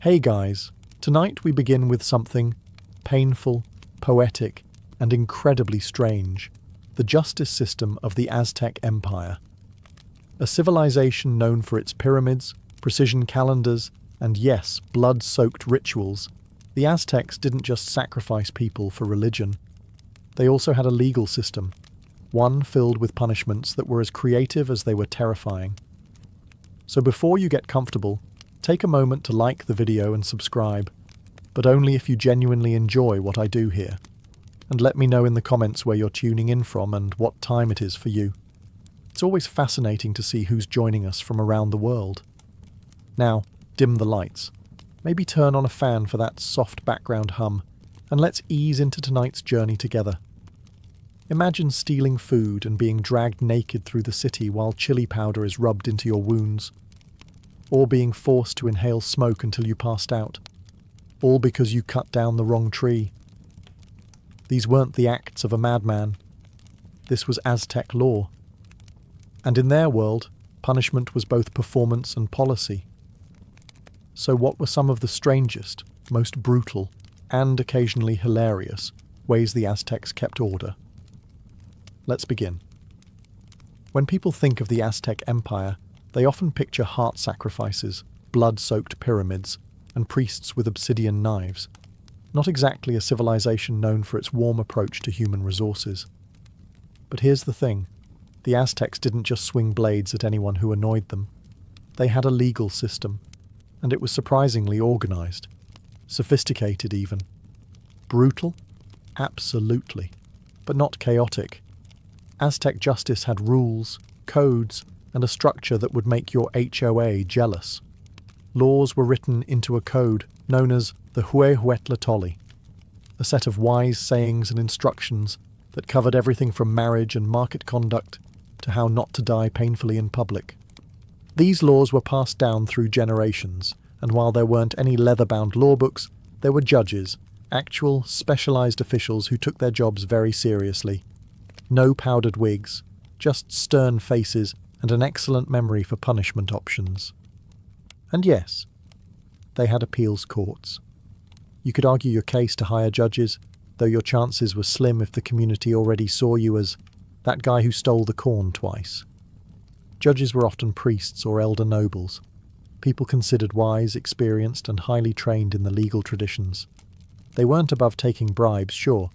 Hey guys, tonight we begin with something painful, poetic, and incredibly strange: the justice system of the Aztec Empire. A civilization known for its pyramids, precision calendars, and yes, blood-soaked rituals, the Aztecs didn't just sacrifice people for religion. They also had a legal system, one filled with punishments that were as creative as they were terrifying. So before you get comfortable, take a moment to like the video and subscribe, but only if you genuinely enjoy what I do here. And let me know in the comments where you're tuning in from and what time it is for you. It's always fascinating to see who's joining us from around the world. Now, dim the lights. Maybe turn on a fan for that soft background hum, and let's ease into tonight's journey together. Imagine stealing food and being dragged naked through the city while chili powder is rubbed into your wounds. Or being forced to inhale smoke until you passed out. All because you cut down the wrong tree. These weren't the acts of a madman. This was Aztec law. And in their world, punishment was both performance and policy. So what were some of the strangest, most brutal, and occasionally hilarious ways the Aztecs kept order? Let's begin. When people think of the Aztec Empire, they often picture heart sacrifices, blood-soaked pyramids, and priests with obsidian knives. Not exactly a civilization known for its warm approach to human resources. But here's the thing. The Aztecs didn't just swing blades at anyone who annoyed them. They had a legal system, and it was surprisingly organized. Sophisticated even. Brutal? Absolutely. But not chaotic. Aztec justice had rules, codes, and a structure that would make your HOA jealous. Laws were written into a code known as the Huehuetlatolli, a set of wise sayings and instructions that covered everything from marriage and market conduct to how not to die painfully in public. These laws were passed down through generations, and while there weren't any leather-bound law books, there were judges, actual, specialized officials who took their jobs very seriously. No powdered wigs, just stern faces and an excellent memory for punishment options. And yes, they had appeals courts. You could argue your case to higher judges, though your chances were slim if the community already saw you as that guy who stole the corn twice. Judges were often priests or elder nobles, people considered wise, experienced, and highly trained in the legal traditions. They weren't above taking bribes, sure,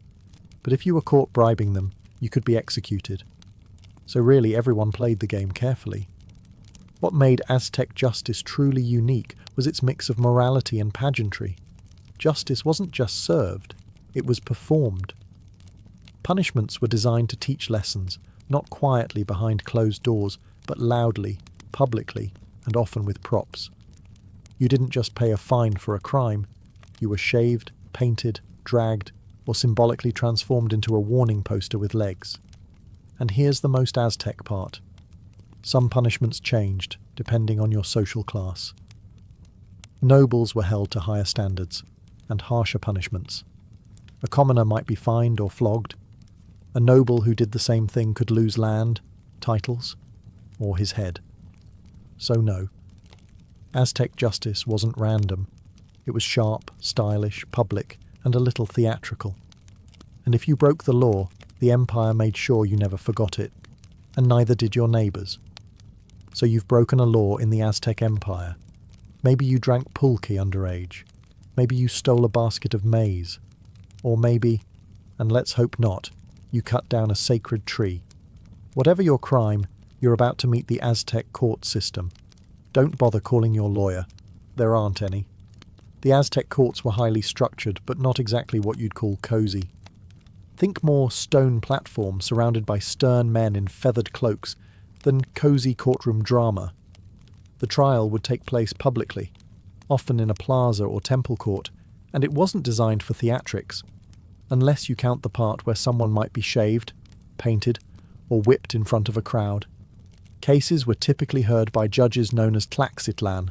but if you were caught bribing them, you could be executed. So really everyone played the game carefully. What made Aztec justice truly unique was its mix of morality and pageantry. Justice wasn't just served, it was performed. Punishments were designed to teach lessons, not quietly behind closed doors, but loudly, publicly, and often with props. You didn't just pay a fine for a crime, you were shaved, painted, dragged, or symbolically transformed into a warning poster with legs. And here's the most Aztec part. Some punishments changed, depending on your social class. Nobles were held to higher standards, and harsher punishments. A commoner might be fined or flogged. A noble who did the same thing could lose land, titles, or his head. So no, Aztec justice wasn't random. It was sharp, stylish, public, and a little theatrical. And if you broke the law, the empire made sure you never forgot it, and neither did your neighbours. So you've broken a law in the Aztec Empire. Maybe you drank pulque underage. Maybe you stole a basket of maize. Or maybe, and let's hope not, you cut down a sacred tree. Whatever your crime, you're about to meet the Aztec court system. Don't bother calling your lawyer. There aren't any. The Aztec courts were highly structured, but not exactly what you'd call cozy. Think more stone platform surrounded by stern men in feathered cloaks than cozy courtroom drama. The trial would take place publicly, often in a plaza or temple court, and it wasn't designed for theatrics, unless you count the part where someone might be shaved, painted, or whipped in front of a crowd. Cases were typically heard by judges known as tlaxitlan,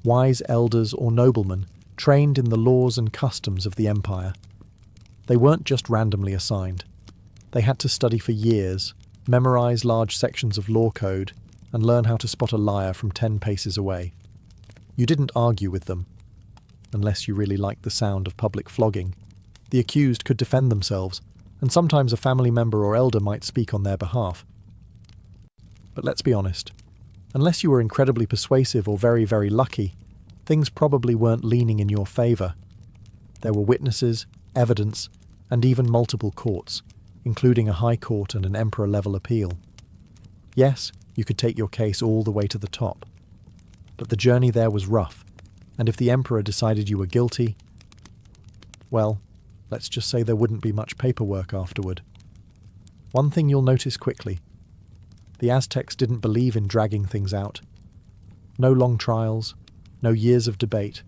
wise elders or noblemen trained in the laws and customs of the empire. They weren't just randomly assigned. They had to study for years, memorize large sections of law code, and learn how to spot a liar from 10 paces away. You didn't argue with them. unless you really like the sound of public flogging. The accused could defend themselves, and sometimes a family member or elder might speak on their behalf. But let's be honest, unless you were incredibly persuasive or very, very lucky, things probably weren't leaning in your favour. There were witnesses, evidence, and even multiple courts, including a high court and an emperor-level appeal. Yes, you could take your case all the way to the top. But the journey there was rough, and if the emperor decided you were guilty, well, let's just say there wouldn't be much paperwork afterward. One thing you'll notice quickly: the Aztecs didn't believe in dragging things out. No long trials, no years of debate.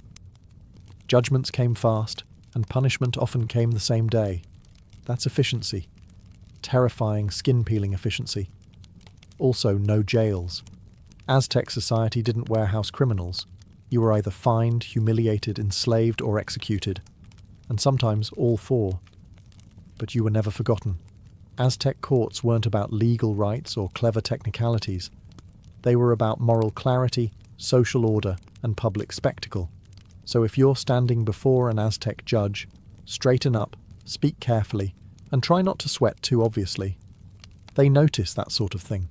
Judgments came fast, and punishment often came the same day. That's efficiency. Terrifying, skin-peeling efficiency. Also, no jails. Aztec society didn't warehouse criminals. You were either fined, humiliated, enslaved, or executed. And sometimes all four. But you were never forgotten. Aztec courts weren't about legal rights or clever technicalities. They were about moral clarity, social order, and public spectacle. So if you're standing before an Aztec judge, straighten up, speak carefully, and try not to sweat too obviously. They notice that sort of thing.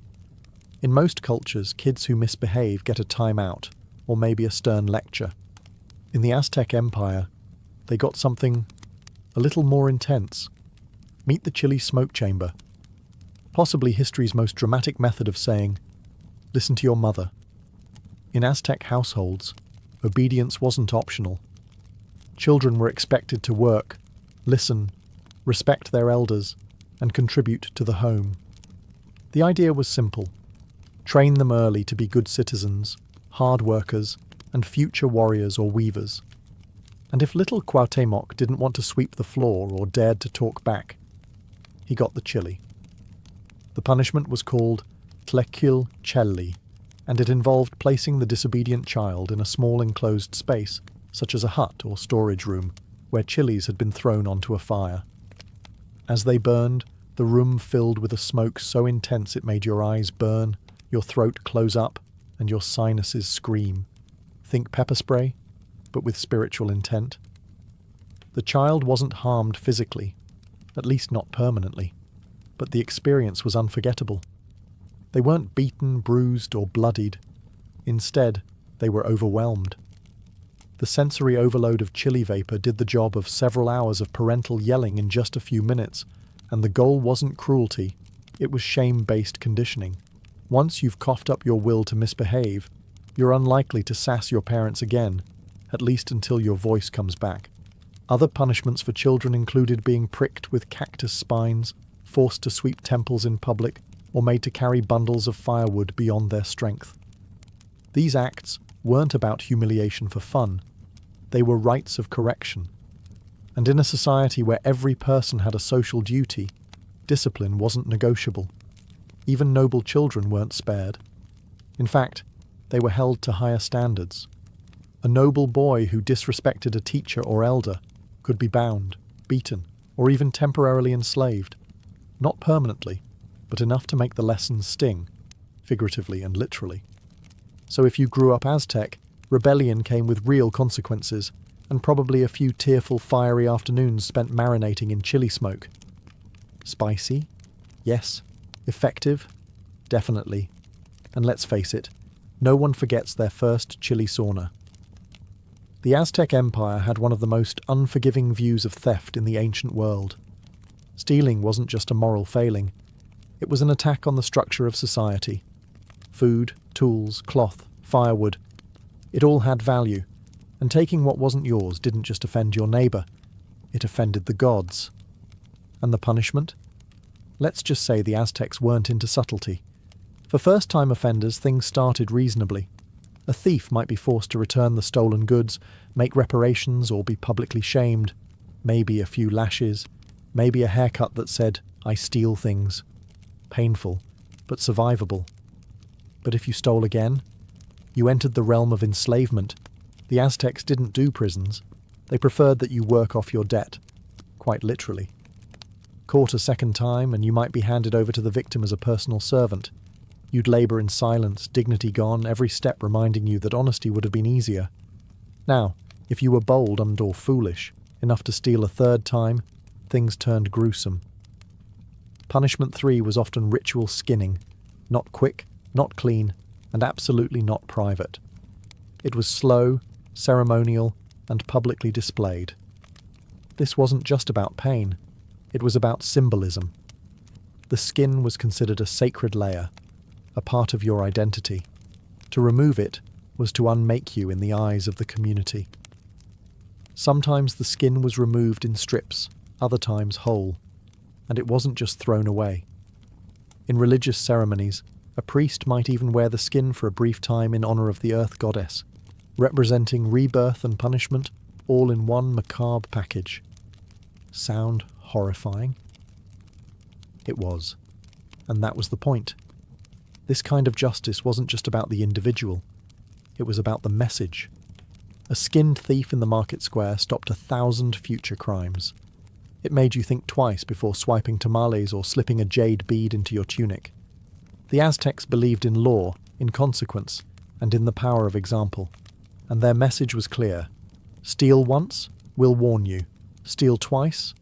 In most cultures, kids who misbehave get a timeout, or maybe a stern lecture. In the Aztec Empire, they got something a little more intense. Meet the chili smoke chamber. Possibly history's most dramatic method of saying, listen to your mother. In Aztec households, obedience wasn't optional. Children were expected to work, listen, respect their elders, and contribute to the home. The idea was simple. Train them early to be good citizens, hard workers, and future warriors or weavers. And if little Cuauhtémoc didn't want to sweep the floor or dared to talk back, he got the chili. The punishment was called tranquil, and it involved placing the disobedient child in a small enclosed space, such as a hut or storage room, where chilies had been thrown onto a fire. As they burned, the room filled with a smoke so intense it made your eyes burn, your throat close up, and your sinuses scream. Think pepper spray, but with spiritual intent. The child wasn't harmed physically, at least not permanently, but the experience was unforgettable. They weren't beaten, bruised, or bloodied. Instead, they were overwhelmed. The sensory overload of chili vapor did the job of several hours of parental yelling in just a few minutes, and the goal wasn't cruelty, it was shame-based conditioning. Once you've coughed up your will to misbehave, you're unlikely to sass your parents again, at least until your voice comes back. Other punishments for children included being pricked with cactus spines, forced to sweep temples in public, or made to carry bundles of firewood beyond their strength. These acts weren't about humiliation for fun. They were rites of correction. And in a society where every person had a social duty, discipline wasn't negotiable. Even noble children weren't spared. In fact, they were held to higher standards. A noble boy who disrespected a teacher or elder could be bound, beaten, or even temporarily enslaved. Not permanently, but enough to make the lessons sting, figuratively and literally. So if you grew up Aztec, rebellion came with real consequences, and probably a few tearful, fiery afternoons spent marinating in chili smoke. Spicy? Yes. Effective? Definitely. And let's face it, no one forgets their first chili sauna. The Aztec Empire had one of the most unforgiving views of theft in the ancient world. Stealing wasn't just a moral failing. It was an attack on the structure of society. Food, tools, cloth, firewood. It all had value, and taking what wasn't yours didn't just offend your neighbour, it offended the gods. And the punishment? Let's just say the Aztecs weren't into subtlety. For first-time offenders, things started reasonably. A thief might be forced to return the stolen goods, make reparations, or be publicly shamed. Maybe a few lashes. Maybe a haircut that said, "I steal things." Painful, but survivable. But if you stole again, you entered the realm of enslavement. The Aztecs didn't do prisons. They preferred that you work off your debt, quite literally. Caught a second time, and you might be handed over to the victim as a personal servant. You'd labour in silence, dignity gone, every step reminding you that honesty would have been easier. Now, If you were bold and/or foolish enough to steal a third time, things turned gruesome. Punishment 3 was often ritual skinning, not quick, not clean, and absolutely not private. It was slow, ceremonial, and publicly displayed. This wasn't just about pain, it was about symbolism. The skin was considered a sacred layer, a part of your identity. To remove it was to unmake you in the eyes of the community. Sometimes the skin was removed in strips, other times whole, and it wasn't just thrown away. In religious ceremonies, a priest might even wear the skin for a brief time in honor of the earth goddess, representing rebirth and punishment all in one macabre package. Sound horrifying? It was. And that was the point. This kind of justice wasn't just about the individual. It was about the message. A skinned thief in the market square stopped 1,000 future crimes. It made you think twice before swiping tamales or slipping a jade bead into your tunic. The Aztecs believed in law, in consequence, and in the power of example. And their message was clear. Steal once, we'll warn you. Steal twice,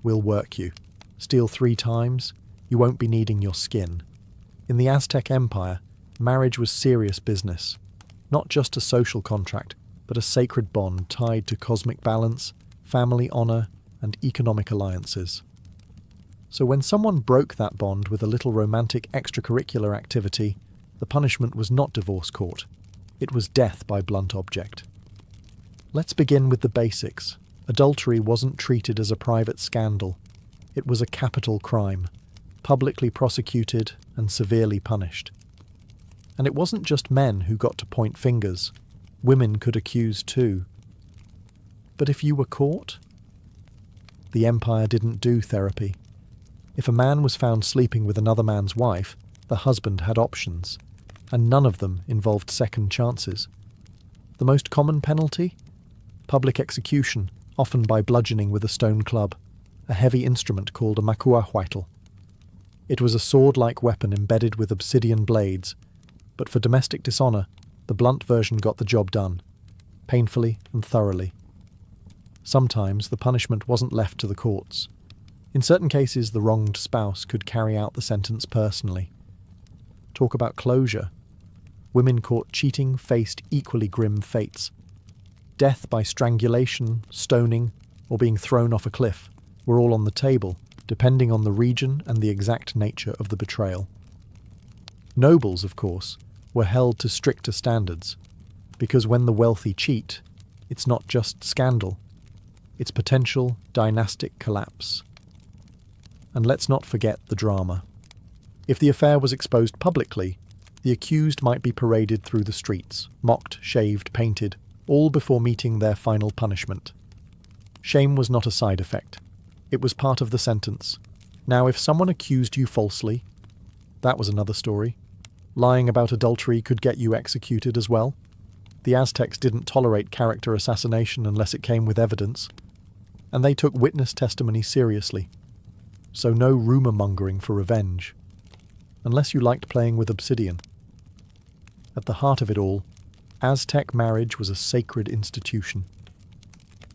we'll work you. Steal 3 times, you won't be needing your skin. In the Aztec Empire, marriage was serious business. Not just a social contract, but a sacred bond tied to cosmic balance, family honor, and economic alliances. So when someone broke that bond with a little romantic extracurricular activity, the punishment was not divorce court. It was death by blunt object. Let's begin with the basics. Adultery wasn't treated as a private scandal. It was a capital crime, publicly prosecuted and severely punished. And it wasn't just men who got to point fingers. Women could accuse too. But if you were caught? The empire didn't do therapy. If a man was found sleeping with another man's wife, the husband had options, and none of them involved second chances. The most common penalty? Public execution, often by bludgeoning with a stone club, a heavy instrument called a makuahuitl. It was a sword-like weapon embedded with obsidian blades, but for domestic dishonor, the blunt version got the job done, painfully and thoroughly. Sometimes the punishment wasn't left to the courts. In certain cases, the wronged spouse could carry out the sentence personally. Talk about closure. Women caught cheating faced equally grim fates. Death by strangulation, stoning, or being thrown off a cliff were all on the table, depending on the region and the exact nature of the betrayal. Nobles, of course, were held to stricter standards, because when the wealthy cheat, it's not just scandal, it's potential dynastic collapse. And let's not forget the drama. If the affair was exposed publicly, the accused might be paraded through the streets, mocked, shaved, painted, all before meeting their final punishment. Shame was not a side effect. It was part of the sentence. Now, if someone accused you falsely, that was another story. Lying about adultery could get you executed as well. The Aztecs didn't tolerate character assassination unless it came with evidence, and they took witness testimony seriously. So no rumor-mongering for revenge, unless you liked playing with obsidian. At the heart of it all, Aztec marriage was a sacred institution,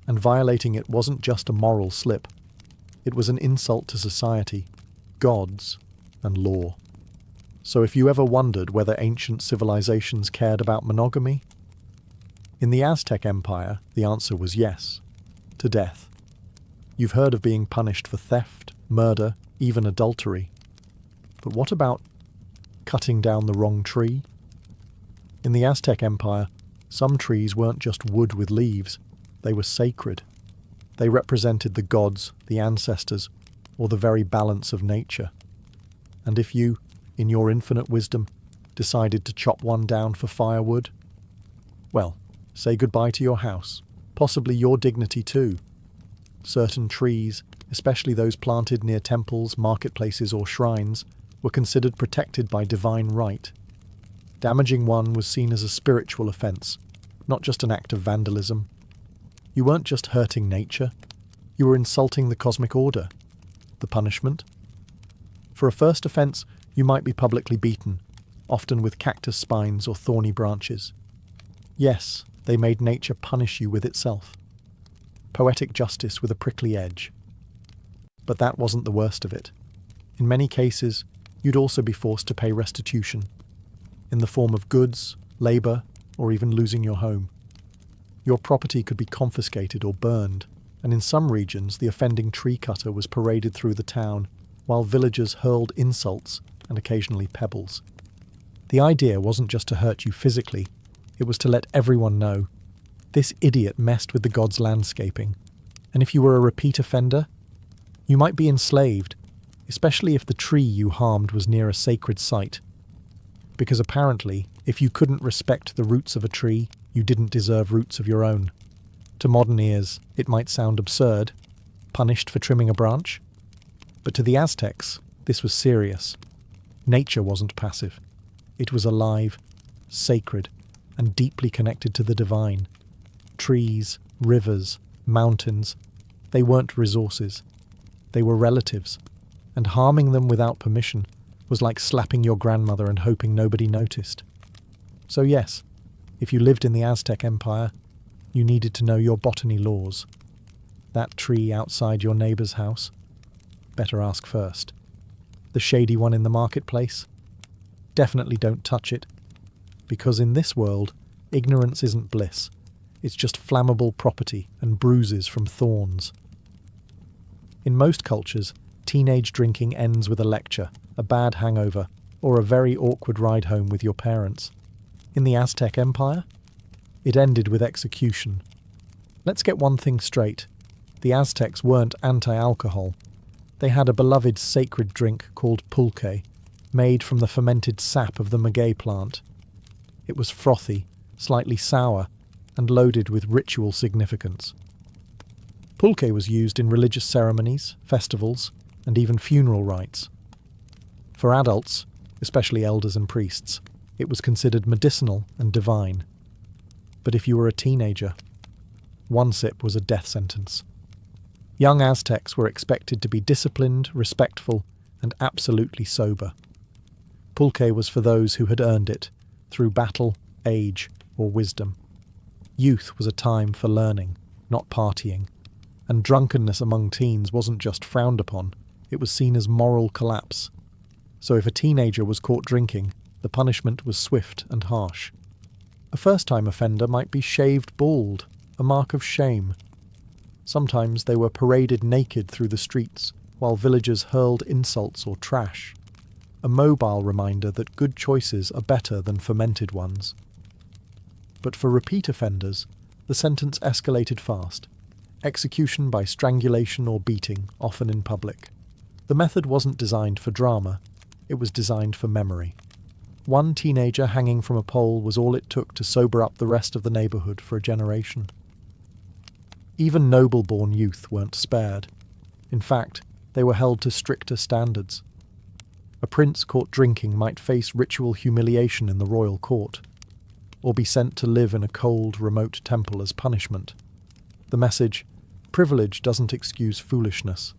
and violating it wasn't just a moral slip. It was an insult to society, gods, and law. So if you ever wondered whether ancient civilizations cared about monogamy, in the Aztec Empire, the answer was yes, to death. You've heard of being punished for theft, murder, even adultery. But what about cutting down the wrong tree? In the Aztec Empire, some trees weren't just wood with leaves, they were sacred. They represented the gods, the ancestors, or the very balance of nature. And if you, in your infinite wisdom, decided to chop one down for firewood, well, say goodbye to your house, possibly your dignity too. Certain trees, especially those planted near temples, marketplaces, or shrines, were considered protected by divine right. Damaging one was seen as a spiritual offense, not just an act of vandalism. You weren't just hurting nature, you were insulting the cosmic order. The punishment? For a first offense, you might be publicly beaten, often with cactus spines or thorny branches. Yes, They made nature punish you with itself. Poetic justice with a prickly edge. But that wasn't the worst of it. In many cases, you'd also be forced to pay restitution, in the form of goods, labour, or even losing your home. Your property could be confiscated or burned, and in some regions the offending tree cutter was paraded through the town, while villagers hurled insults and occasionally pebbles. The idea wasn't just to hurt you physically, it was to let everyone know, this idiot messed with the gods' landscaping, and if you were a repeat offender, you might be enslaved, especially if the tree you harmed was near a sacred site. Because apparently, if you couldn't respect the roots of a tree, you didn't deserve roots of your own. To modern ears, it might sound absurd, punished for trimming a branch. But to the Aztecs, this was serious. Nature wasn't passive. It was alive, sacred, and deeply connected to the divine. Trees, rivers, mountains, they weren't resources. They were relatives, and harming them without permission was like slapping your grandmother and hoping nobody noticed. So yes, if you lived in the Aztec Empire, you needed to know your botany laws. That tree outside your neighbour's house? Better ask first. The shady one in the marketplace? Definitely don't touch it, because in this world, ignorance isn't bliss. It's just flammable property and bruises from thorns. In most cultures, teenage drinking ends with a lecture, a bad hangover, or a very awkward ride home with your parents. In the Aztec Empire, it ended with execution. Let's get one thing straight. The Aztecs weren't anti-alcohol. They had a beloved sacred drink called pulque, made from the fermented sap of the maguey plant. It was frothy, slightly sour, and loaded with ritual significance. Pulque was used in religious ceremonies, festivals, and even funeral rites. For adults, especially elders and priests, it was considered medicinal and divine. But if you were a teenager, one sip was a death sentence. Young Aztecs were expected to be disciplined, respectful, and absolutely sober. Pulque was for those who had earned it, through battle, age, or wisdom. Youth was a time for learning, not partying, and drunkenness among teens wasn't just frowned upon, it was seen as moral collapse. So if a teenager was caught drinking, the punishment was swift and harsh. A first-time offender might be shaved bald, a mark of shame. Sometimes they were paraded naked through the streets, while villagers hurled insults or trash. A mobile reminder that good choices are better than fermented ones. But for repeat offenders, the sentence escalated fast. Execution by strangulation or beating, often in public. The method wasn't designed for drama, it was designed for memory. One teenager hanging from a pole was all it took to sober up the rest of the neighbourhood for a generation. Even noble-born youth weren't spared. In fact, they were held to stricter standards. A prince caught drinking might face ritual humiliation in the royal court, or be sent to live in a cold, remote temple as punishment. The message, privilege doesn't excuse foolishness.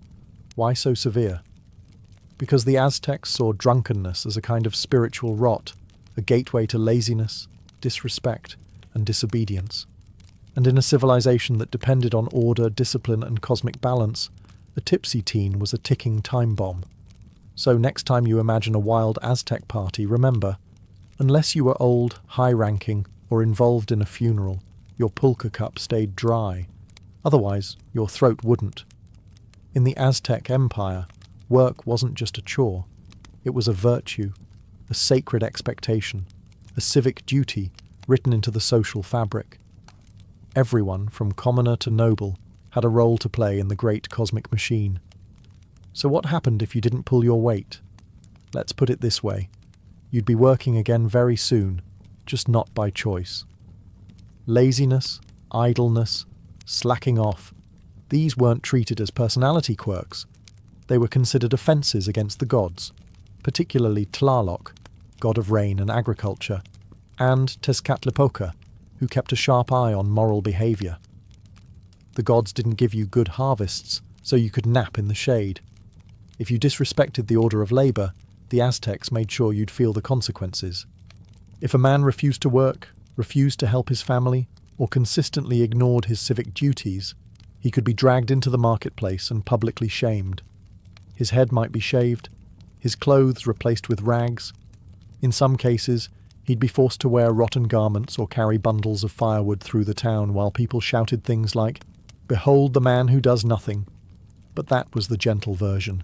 Why so severe? Because the Aztecs saw drunkenness as a kind of spiritual rot, a gateway to laziness, disrespect, and disobedience. And in a civilization that depended on order, discipline, and cosmic balance, a tipsy teen was a ticking time bomb. So next time you imagine a wild Aztec party, remember, unless you were old, high-ranking, or involved in a funeral, your pulque cup stayed dry. Otherwise, your throat wouldn't. In the Aztec Empire, work wasn't just a chore. It was a virtue, a sacred expectation, a civic duty written into the social fabric. Everyone, from commoner to noble, had a role to play in the great cosmic machine. So what happened if you didn't pull your weight? Let's put it this way. You'd be working again very soon, just not by choice. Laziness, idleness, slacking off, these weren't treated as personality quirks. They were considered offences against the gods, particularly Tlaloc, god of rain and agriculture, and Tezcatlipoca, who kept a sharp eye on moral behaviour. The gods didn't give you good harvests, so you could nap in the shade. If you disrespected the order of labour, the Aztecs made sure you'd feel the consequences. If a man refused to work, refused to help his family, or consistently ignored his civic duties, he could be dragged into the marketplace and publicly shamed. His head might be shaved, his clothes replaced with rags. In some cases, he'd be forced to wear rotten garments or carry bundles of firewood through the town while people shouted things like, "Behold the man who does nothing." But that was the gentle version.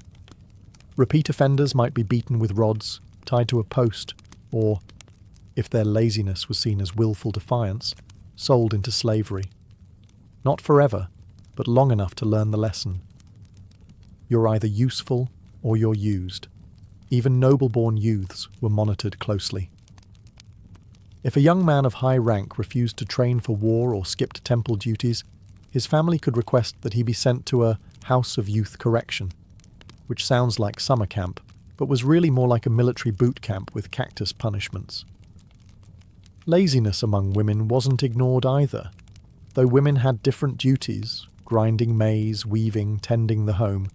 Repeat offenders might be beaten with rods, tied to a post, or, if their laziness was seen as willful defiance, sold into slavery. Not forever, but long enough to learn the lesson. You're either useful or you're used. Even noble-born youths were monitored closely. If a young man of high rank refused to train for war or skipped temple duties, his family could request that he be sent to a house of youth correction, which sounds like summer camp, but was really more like a military boot camp with cactus punishments. Laziness among women wasn't ignored either. Though women had different duties, grinding maize, weaving, tending the home,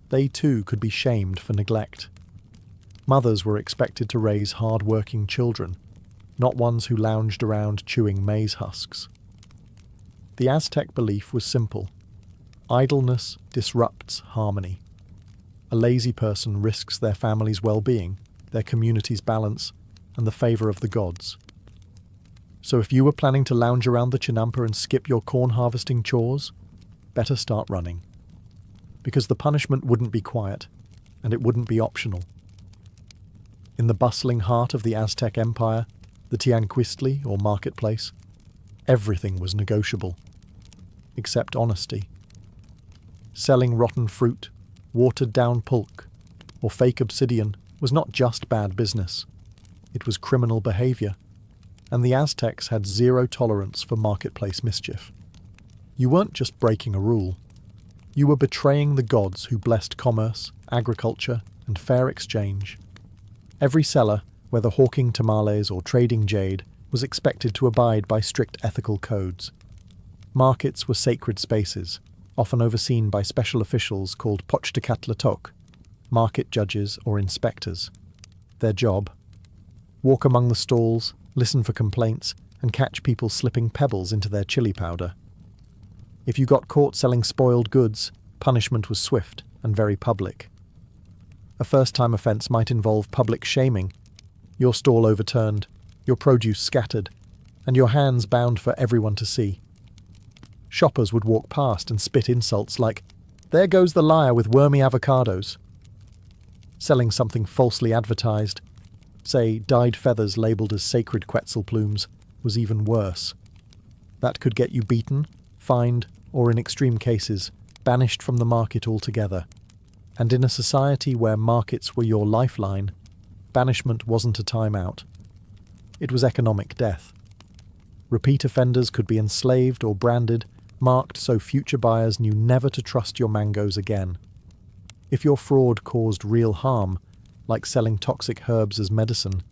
they too could be shamed for neglect. Mothers were expected to raise hard-working children, not ones who lounged around chewing maize husks. The Aztec belief was simple. Idleness disrupts harmony. A lazy person risks their family's well-being, their community's balance, and the favor of the gods. So if you were planning to lounge around the Chinampa and skip your corn harvesting chores, better start running. Because the punishment wouldn't be quiet, and it wouldn't be optional. In the bustling heart of the Aztec Empire, the Tianquistli, or marketplace, everything was negotiable, except honesty. Selling rotten fruit, watered-down pulque, or fake obsidian was not just bad business. It was criminal behavior, and the Aztecs had zero tolerance for marketplace mischief. You weren't just breaking a rule. You were betraying the gods who blessed commerce, agriculture, and fair exchange. Every seller, whether hawking tamales or trading jade, was expected to abide by strict ethical codes. Markets were sacred spaces, often overseen by special officials called pochtacatlatok, market judges or inspectors. Their job: walk among the stalls, listen for complaints, and catch people slipping pebbles into their chili powder. If you got caught selling spoiled goods, punishment was swift and very public. A first-time offence might involve public shaming, your stall overturned, your produce scattered, and your hands bound for everyone to see. Shoppers would walk past and spit insults like, "There goes the liar with wormy avocados." Selling something falsely advertised, say dyed feathers labelled as sacred quetzal plumes, was even worse. That could get you beaten, fined, or in extreme cases, banished from the market altogether. And in a society where markets were your lifeline, banishment wasn't a time-out. It was economic death. Repeat offenders could be enslaved or branded, marked so future buyers knew never to trust your mangoes again. If your fraud caused real harm, like selling toxic herbs as medicine,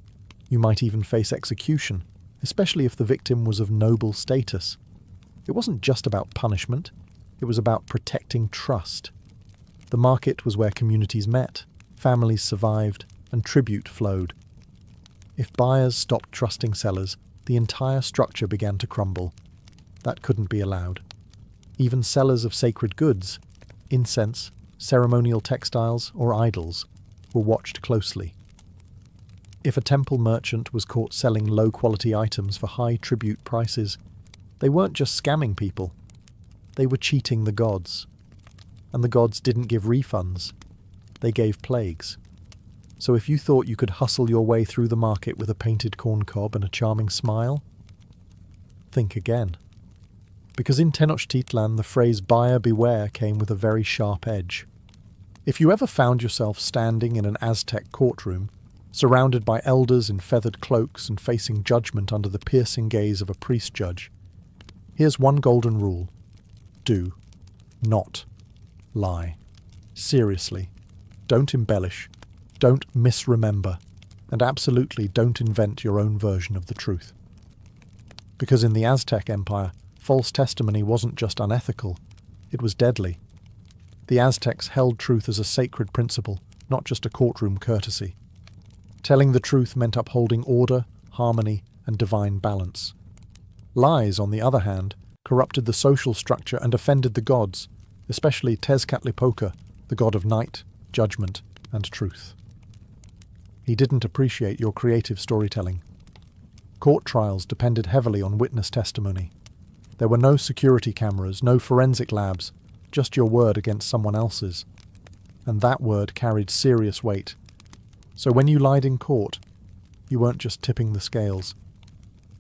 you might even face execution, especially if the victim was of noble status. It wasn't just about punishment, it was about protecting trust. The market was where communities met, families survived, and tribute flowed. If buyers stopped trusting sellers, the entire structure began to crumble. That couldn't be allowed. Even sellers of sacred goods, incense, ceremonial textiles, or idols, were watched closely. If a temple merchant was caught selling low-quality items for high tribute prices, they weren't just scamming people. They were cheating the gods. And the gods didn't give refunds. They gave plagues. So if you thought you could hustle your way through the market with a painted corn cob and a charming smile, think again. Because in Tenochtitlan, the phrase buyer beware came with a very sharp edge. If you ever found yourself standing in an Aztec courtroom, surrounded by elders in feathered cloaks and facing judgment under the piercing gaze of a priest judge, here's one golden rule. Do not lie. Seriously. Don't embellish. Don't misremember. And absolutely don't invent your own version of the truth. Because in the Aztec Empire, false testimony wasn't just unethical, it was deadly. The Aztecs held truth as a sacred principle, not just a courtroom courtesy. Telling the truth meant upholding order, harmony, and divine balance. Lies, on the other hand, corrupted the social structure and offended the gods, especially Tezcatlipoca, the god of night, judgment, and truth. He didn't appreciate your creative storytelling. Court trials depended heavily on witness testimony. There were no security cameras, no forensic labs, just your word against someone else's. And that word carried serious weight. So when you lied in court, you weren't just tipping the scales.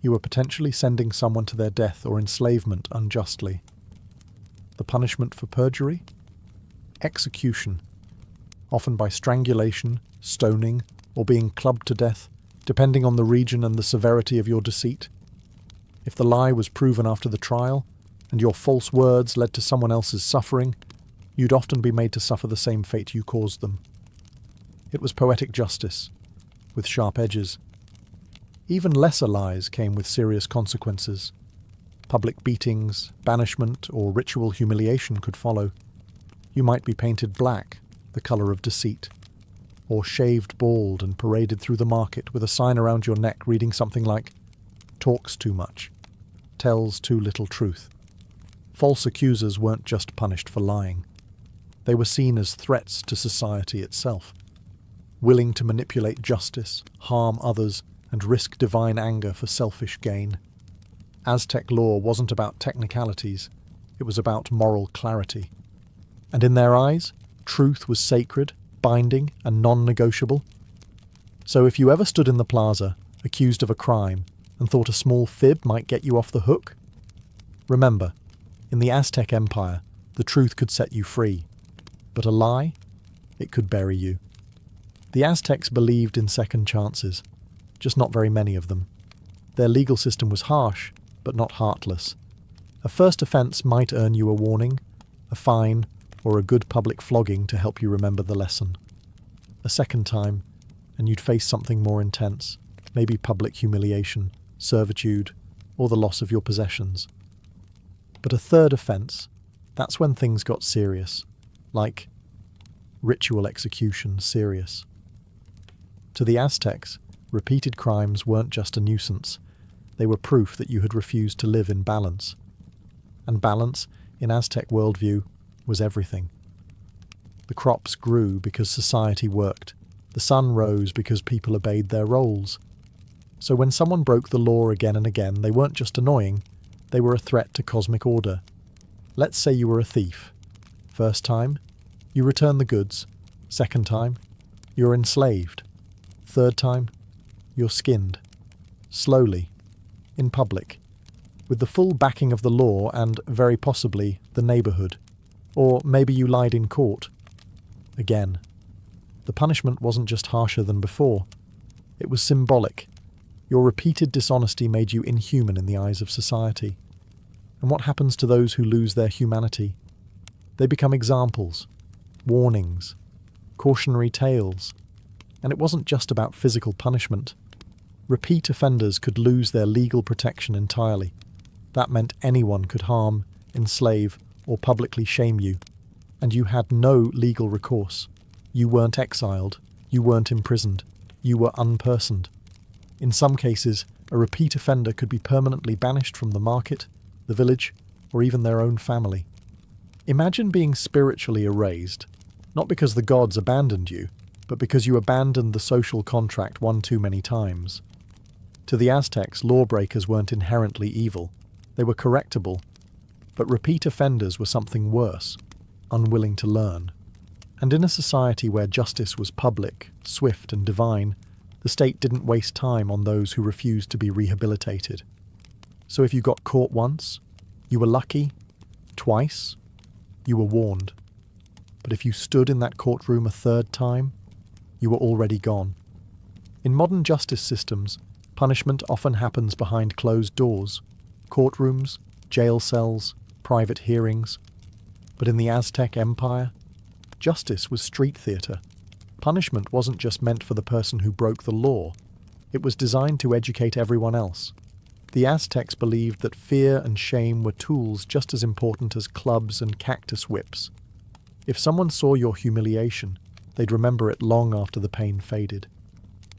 You were potentially sending someone to their death or enslavement unjustly. The punishment for perjury? Execution, often by strangulation, stoning, or being clubbed to death, depending on the region and the severity of your deceit. If the lie was proven after the trial, and your false words led to someone else's suffering, you'd often be made to suffer the same fate you caused them. It was poetic justice, with sharp edges. Even lesser lies came with serious consequences. Public beatings, banishment, or ritual humiliation could follow. You might be painted black, the colour of deceit, or shaved bald and paraded through the market with a sign around your neck reading something like, "Talks too much, tells too little truth." False accusers weren't just punished for lying. They were seen as threats to society itself, willing to manipulate justice, harm others, and risk divine anger for selfish gain. Aztec law wasn't about technicalities, it was about moral clarity. And in their eyes, truth was sacred, binding, and non-negotiable. So if you ever stood in the plaza, accused of a crime, and thought a small fib might get you off the hook, remember, in the Aztec Empire, the truth could set you free, but a lie, it could bury you. The Aztecs believed in second chances, just not very many of them. Their legal system was harsh, but not heartless. A first offence might earn you a warning, a fine, or a good public flogging to help you remember the lesson. A second time, and you'd face something more intense, maybe public humiliation, servitude, or the loss of your possessions. But a third offence, that's when things got serious, like ritual execution serious. To the Aztecs, repeated crimes weren't just a nuisance, they were proof that you had refused to live in balance. And balance, in Aztec worldview, was everything. The crops grew because society worked. The sun rose because people obeyed their roles. So when someone broke the law again and again, they weren't just annoying, they were a threat to cosmic order. Let's say you were a thief. First time, you return the goods. Second time, you're enslaved. Third time, you're skinned. Slowly, in public, with the full backing of the law and, very possibly, the neighbourhood. Or maybe you lied in court. Again. The punishment wasn't just harsher than before. It was symbolic. Your repeated dishonesty made you inhuman in the eyes of society. And what happens to those who lose their humanity? They become examples, warnings, cautionary tales. And it wasn't just about physical punishment. Repeat offenders could lose their legal protection entirely. That meant anyone could harm, enslave, or publicly shame you. And you had no legal recourse. You weren't exiled. You weren't imprisoned. You were unpersoned. In some cases, a repeat offender could be permanently banished from the market, the village, or even their own family. Imagine being spiritually erased, not because the gods abandoned you, but because you abandoned the social contract one too many times. To the Aztecs, lawbreakers weren't inherently evil. They were correctable. But repeat offenders were something worse, unwilling to learn. And in a society where justice was public, swift and divine, the state didn't waste time on those who refused to be rehabilitated. So if you got caught once, you were lucky. Twice, you were warned. But if you stood in that courtroom a third time, you were already gone. In modern justice systems, punishment often happens behind closed doors, courtrooms, jail cells, private hearings. But in the Aztec Empire, justice was street theatre. Punishment wasn't just meant for the person who broke the law. It was designed to educate everyone else. The Aztecs believed that fear and shame were tools just as important as clubs and cactus whips. If someone saw your humiliation, they'd remember it long after the pain faded.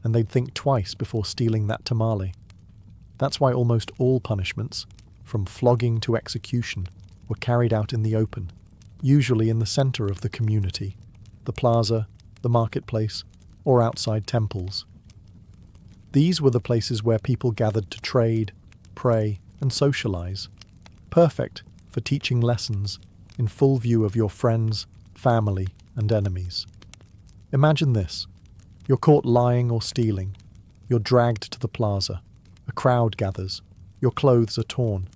And they'd think twice before stealing that tamale. That's why almost all punishments, from flogging to execution, were carried out in the open, usually in the center of the community, the plaza, the marketplace, or outside temples. These were the places where people gathered to trade, pray, and socialize, perfect for teaching lessons in full view of your friends, family, and enemies. Imagine this. You're caught lying or stealing. You're dragged to the plaza. A crowd gathers. Your clothes are torn.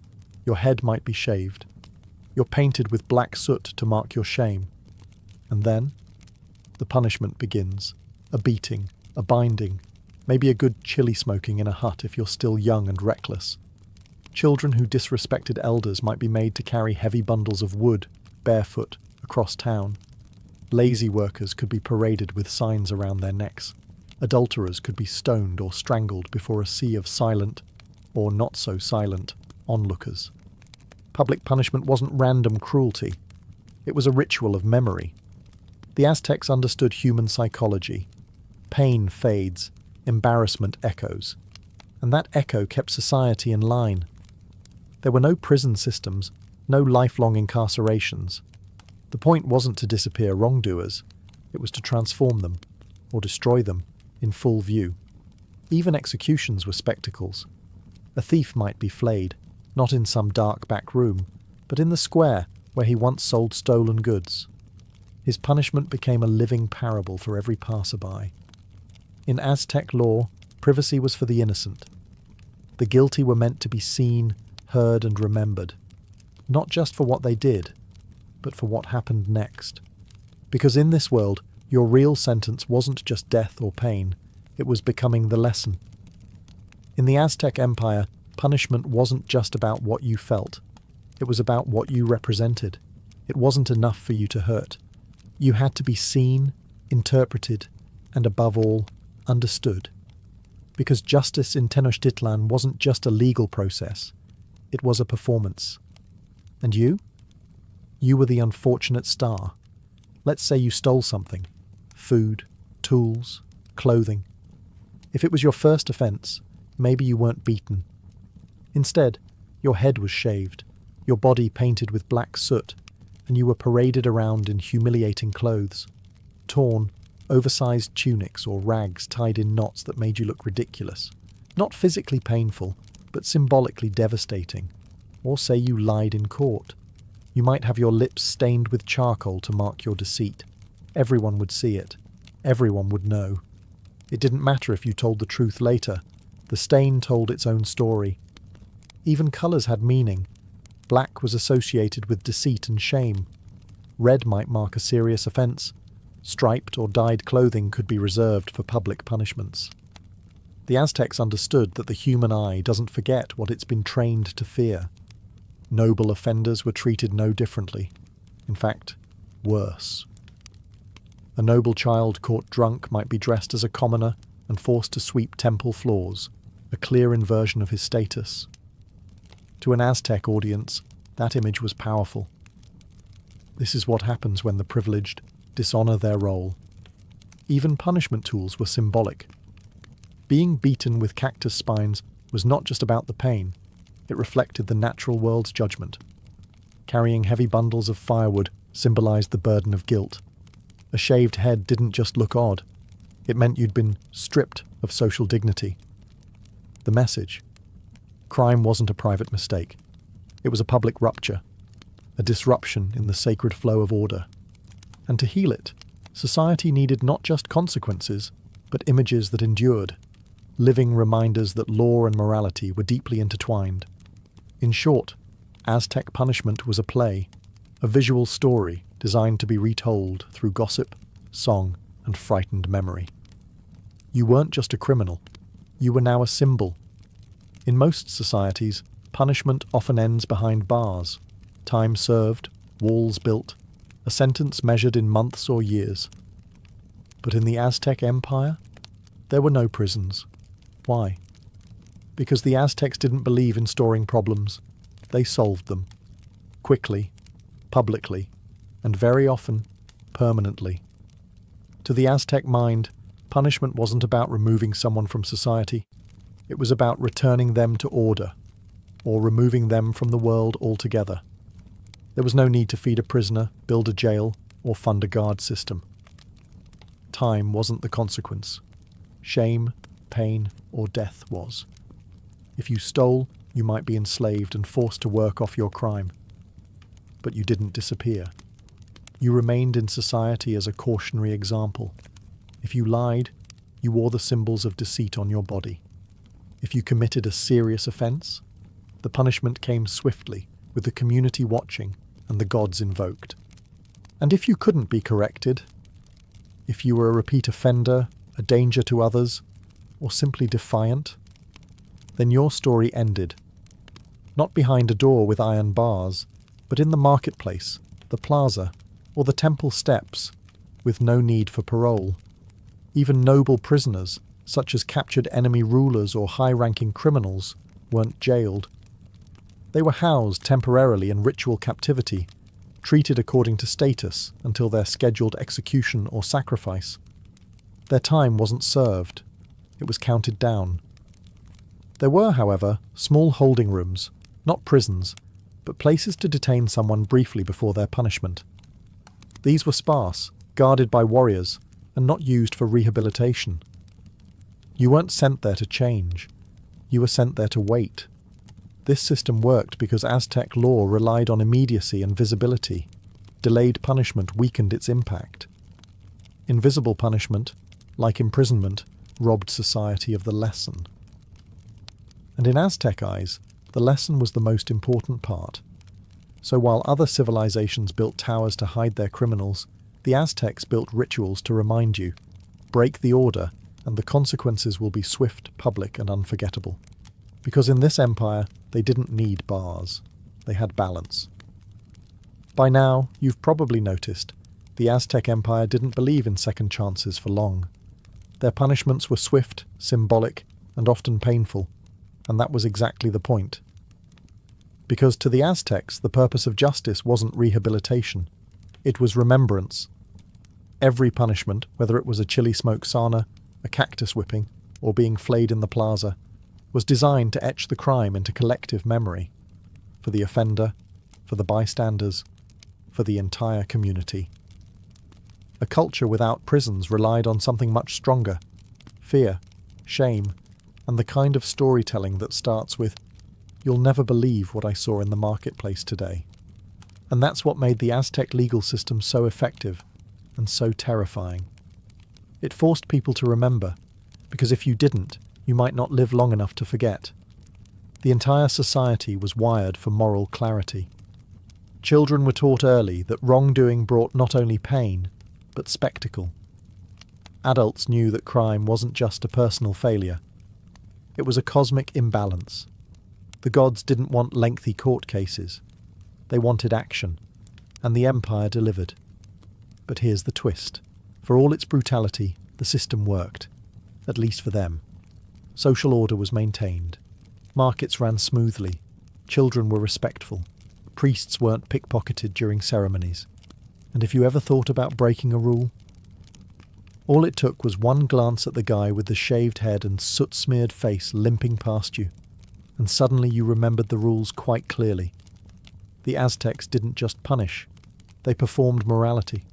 Your head might be shaved. You're painted with black soot to mark your shame. And then, the punishment begins. A beating, a binding, maybe a good chili smoking in a hut if you're still young and reckless. Children who disrespected elders might be made to carry heavy bundles of wood, barefoot, across town. Lazy workers could be paraded with signs around their necks. Adulterers could be stoned or strangled before a sea of silent, or not so silent, onlookers. Public punishment wasn't random cruelty. It was a ritual of memory. The Aztecs understood human psychology. Pain fades, embarrassment echoes. And that echo kept society in line. There were no prison systems, no lifelong incarcerations. The point wasn't to disappear wrongdoers, it was to transform them, or destroy them, in full view. Even executions were spectacles. A thief might be flayed, not in some dark back room, but in the square where he once sold stolen goods. His punishment became a living parable for every passerby. In Aztec law, privacy was for the innocent. The guilty were meant to be seen, heard, and remembered, not just for what they did, but for what happened next. Because in this world, your real sentence wasn't just death or pain, it was becoming the lesson. In the Aztec Empire, punishment wasn't just about what you felt, it was about what you represented. It wasn't enough for you to hurt. You had to be seen, interpreted, and above all, understood. Because justice in Tenochtitlan wasn't just a legal process, it was a performance. And you? You were the unfortunate star. Let's say you stole something. Food, tools, clothing. If it was your first offense, maybe you weren't beaten. Instead, your head was shaved, your body painted with black soot, and you were paraded around in humiliating clothes. Torn, oversized tunics or rags tied in knots that made you look ridiculous. Not physically painful, but symbolically devastating. Or say you lied in court. You might have your lips stained with charcoal to mark your deceit. Everyone would see it. Everyone would know. It didn't matter if you told the truth later. The stain told its own story. Even colours had meaning. Black was associated with deceit and shame. Red might mark a serious offence. Striped or dyed clothing could be reserved for public punishments. The Aztecs understood that the human eye doesn't forget what it's been trained to fear. Noble offenders were treated no differently. In fact, worse. A noble child caught drunk might be dressed as a commoner and forced to sweep temple floors, a clear inversion of his status. To an Aztec audience, that image was powerful. This is what happens when the privileged dishonor their role. Even punishment tools were symbolic. Being beaten with cactus spines was not just about the pain, it reflected the natural world's judgment. Carrying heavy bundles of firewood symbolized the burden of guilt. A shaved head didn't just look odd, it meant you'd been stripped of social dignity. The message: crime wasn't a private mistake. It was a public rupture, a disruption in the sacred flow of order. And to heal it, society needed not just consequences, but images that endured, living reminders that law and morality were deeply intertwined. In short, Aztec punishment was a play, a visual story designed to be retold through gossip, song, and frightened memory. You weren't just a criminal, you were now a symbol. In most societies, punishment often ends behind bars. Time served, walls built, a sentence measured in months or years. But in the Aztec Empire, there were no prisons. Why? Because the Aztecs didn't believe in storing problems. They solved them. Quickly, publicly, and very often, permanently. To the Aztec mind, punishment wasn't about removing someone from society. It was about returning them to order, or removing them from the world altogether. There was no need to feed a prisoner, build a jail, or fund a guard system. Time wasn't the consequence. Shame, pain, or death was. If you stole, you might be enslaved and forced to work off your crime. But you didn't disappear. You remained in society as a cautionary example. If you lied, you wore the symbols of deceit on your body. If you committed a serious offense, the punishment came swiftly, with the community watching and the gods invoked. And if you couldn't be corrected, if you were a repeat offender, a danger to others, or simply defiant, then your story ended. Not behind a door with iron bars, but in the marketplace, the plaza, or the temple steps, with no need for parole. Even noble prisoners, such as captured enemy rulers or high-ranking criminals, weren't jailed. They were housed temporarily in ritual captivity, treated according to status until their scheduled execution or sacrifice. Their time wasn't served, it was counted down. There were, however, small holding rooms, not prisons, but places to detain someone briefly before their punishment. These were sparse, guarded by warriors, and not used for rehabilitation. You weren't sent there to change, you were sent there to wait. This system worked because Aztec law relied on immediacy and visibility. Delayed punishment weakened its impact. Invisible punishment, like imprisonment, robbed society of the lesson. And in Aztec eyes, the lesson was the most important part. So while other civilizations built towers to hide their criminals, the Aztecs built rituals to remind you, break the order, and the consequences will be swift, public, and unforgettable. Because in this empire, they didn't need bars. They had balance. By now, you've probably noticed, the Aztec Empire didn't believe in second chances for long. Their punishments were swift, symbolic, and often painful, and that was exactly the point. Because to the Aztecs, the purpose of justice wasn't rehabilitation. It was remembrance. Every punishment, whether it was a chili smoke sauna, a cactus whipping, or being flayed in the plaza, was designed to etch the crime into collective memory. For the offender, for the bystanders, for the entire community. A culture without prisons relied on something much stronger: fear, shame, and the kind of storytelling that starts with, "You'll never believe what I saw in the marketplace today." And that's what made the Aztec legal system so effective and so terrifying. It forced people to remember, because if you didn't, you might not live long enough to forget. The entire society was wired for moral clarity. Children were taught early that wrongdoing brought not only pain, but spectacle. Adults knew that crime wasn't just a personal failure. It was a cosmic imbalance. The gods didn't want lengthy court cases. They wanted action, and the Empire delivered. But here's the twist. For all its brutality, the system worked, at least for them. Social order was maintained. Markets ran smoothly. Children were respectful. Priests weren't pickpocketed during ceremonies. And if you ever thought about breaking a rule, all it took was one glance at the guy with the shaved head and soot-smeared face limping past you, and suddenly you remembered the rules quite clearly. The Aztecs didn't just punish, they performed morality.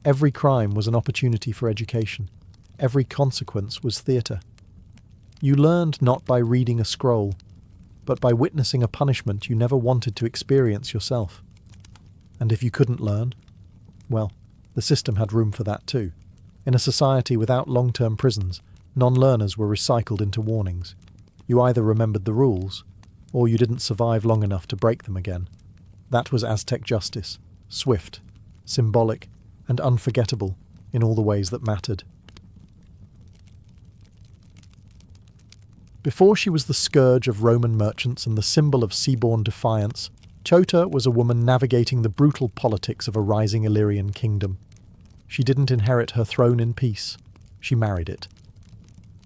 Every crime was an opportunity for education. Every consequence was theatre. You learned not by reading a scroll, but by witnessing a punishment you never wanted to experience yourself. And if you couldn't learn, well, the system had room for that too. In a society without long-term prisons, non-learners were recycled into warnings. You either remembered the rules, or you didn't survive long enough to break them again. That was Aztec justice, swift, symbolic, and unforgettable in all the ways that mattered. Before she was the scourge of Roman merchants and the symbol of seaborne defiance, Teuta was a woman navigating the brutal politics of a rising Illyrian kingdom. She didn't inherit her throne in peace. She married it.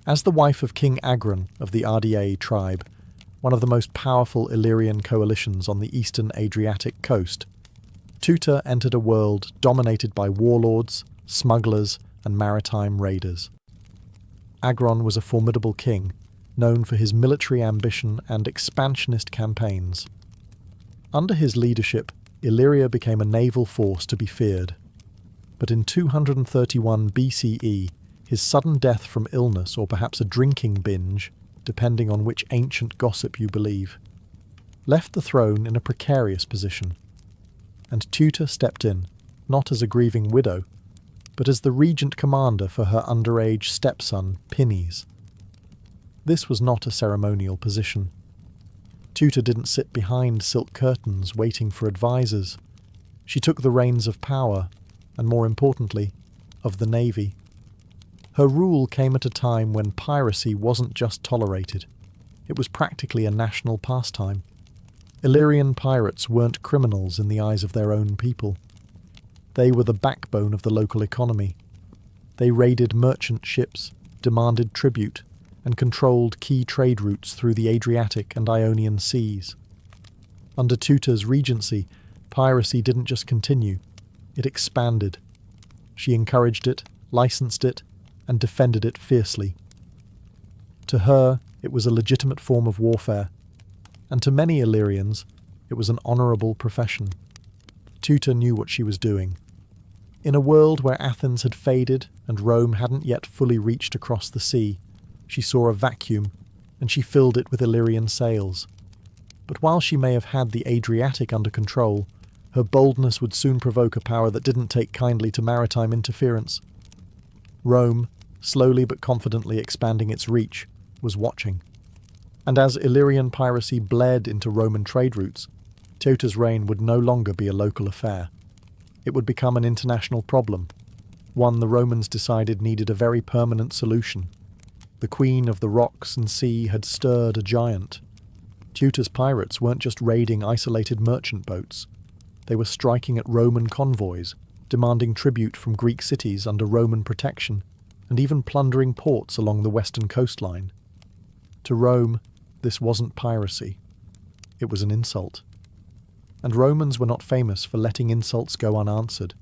As the wife of King Agron of the RDA tribe, one of the most powerful Illyrian coalitions on the eastern Adriatic coast, Teuta entered a world dominated by warlords, smugglers, and maritime raiders. Agron was a formidable king, known for his military ambition and expansionist campaigns. Under his leadership, Illyria became a naval force to be feared. But in 231 BCE, his sudden death from illness or perhaps a drinking binge, depending on which ancient gossip you believe, left the throne in a precarious position. And Teuta stepped in, not as a grieving widow, but as the regent commander for her underage stepson, Pinnes. This was not a ceremonial position. Teuta didn't sit behind silk curtains waiting for advisors. She took the reins of power, and more importantly, of the navy. Her rule came at a time when piracy wasn't just tolerated. It was practically a national pastime. Illyrian pirates weren't criminals in the eyes of their own people. They were the backbone of the local economy. They raided merchant ships, demanded tribute, and controlled key trade routes through the Adriatic and Ionian seas. Under Teuta's regency, piracy didn't just continue, it expanded. She encouraged it, licensed it, and defended it fiercely. To her, it was a legitimate form of warfare, and to many Illyrians, it was an honourable profession. Teuta knew what she was doing. In a world where Athens had faded and Rome hadn't yet fully reached across the sea, she saw a vacuum, and she filled it with Illyrian sails. But while she may have had the Adriatic under control, her boldness would soon provoke a power that didn't take kindly to maritime interference. Rome, slowly but confidently expanding its reach, was watching. And as Illyrian piracy bled into Roman trade routes, Teuta's reign would no longer be a local affair. It would become an international problem, one the Romans decided needed a very permanent solution. The Queen of the Rocks and Sea had stirred a giant. Teuta's pirates weren't just raiding isolated merchant boats. They were striking at Roman convoys, demanding tribute from Greek cities under Roman protection, and even plundering ports along the western coastline. To Rome, this wasn't piracy. It was an insult. And Romans were not famous for letting insults go unanswered.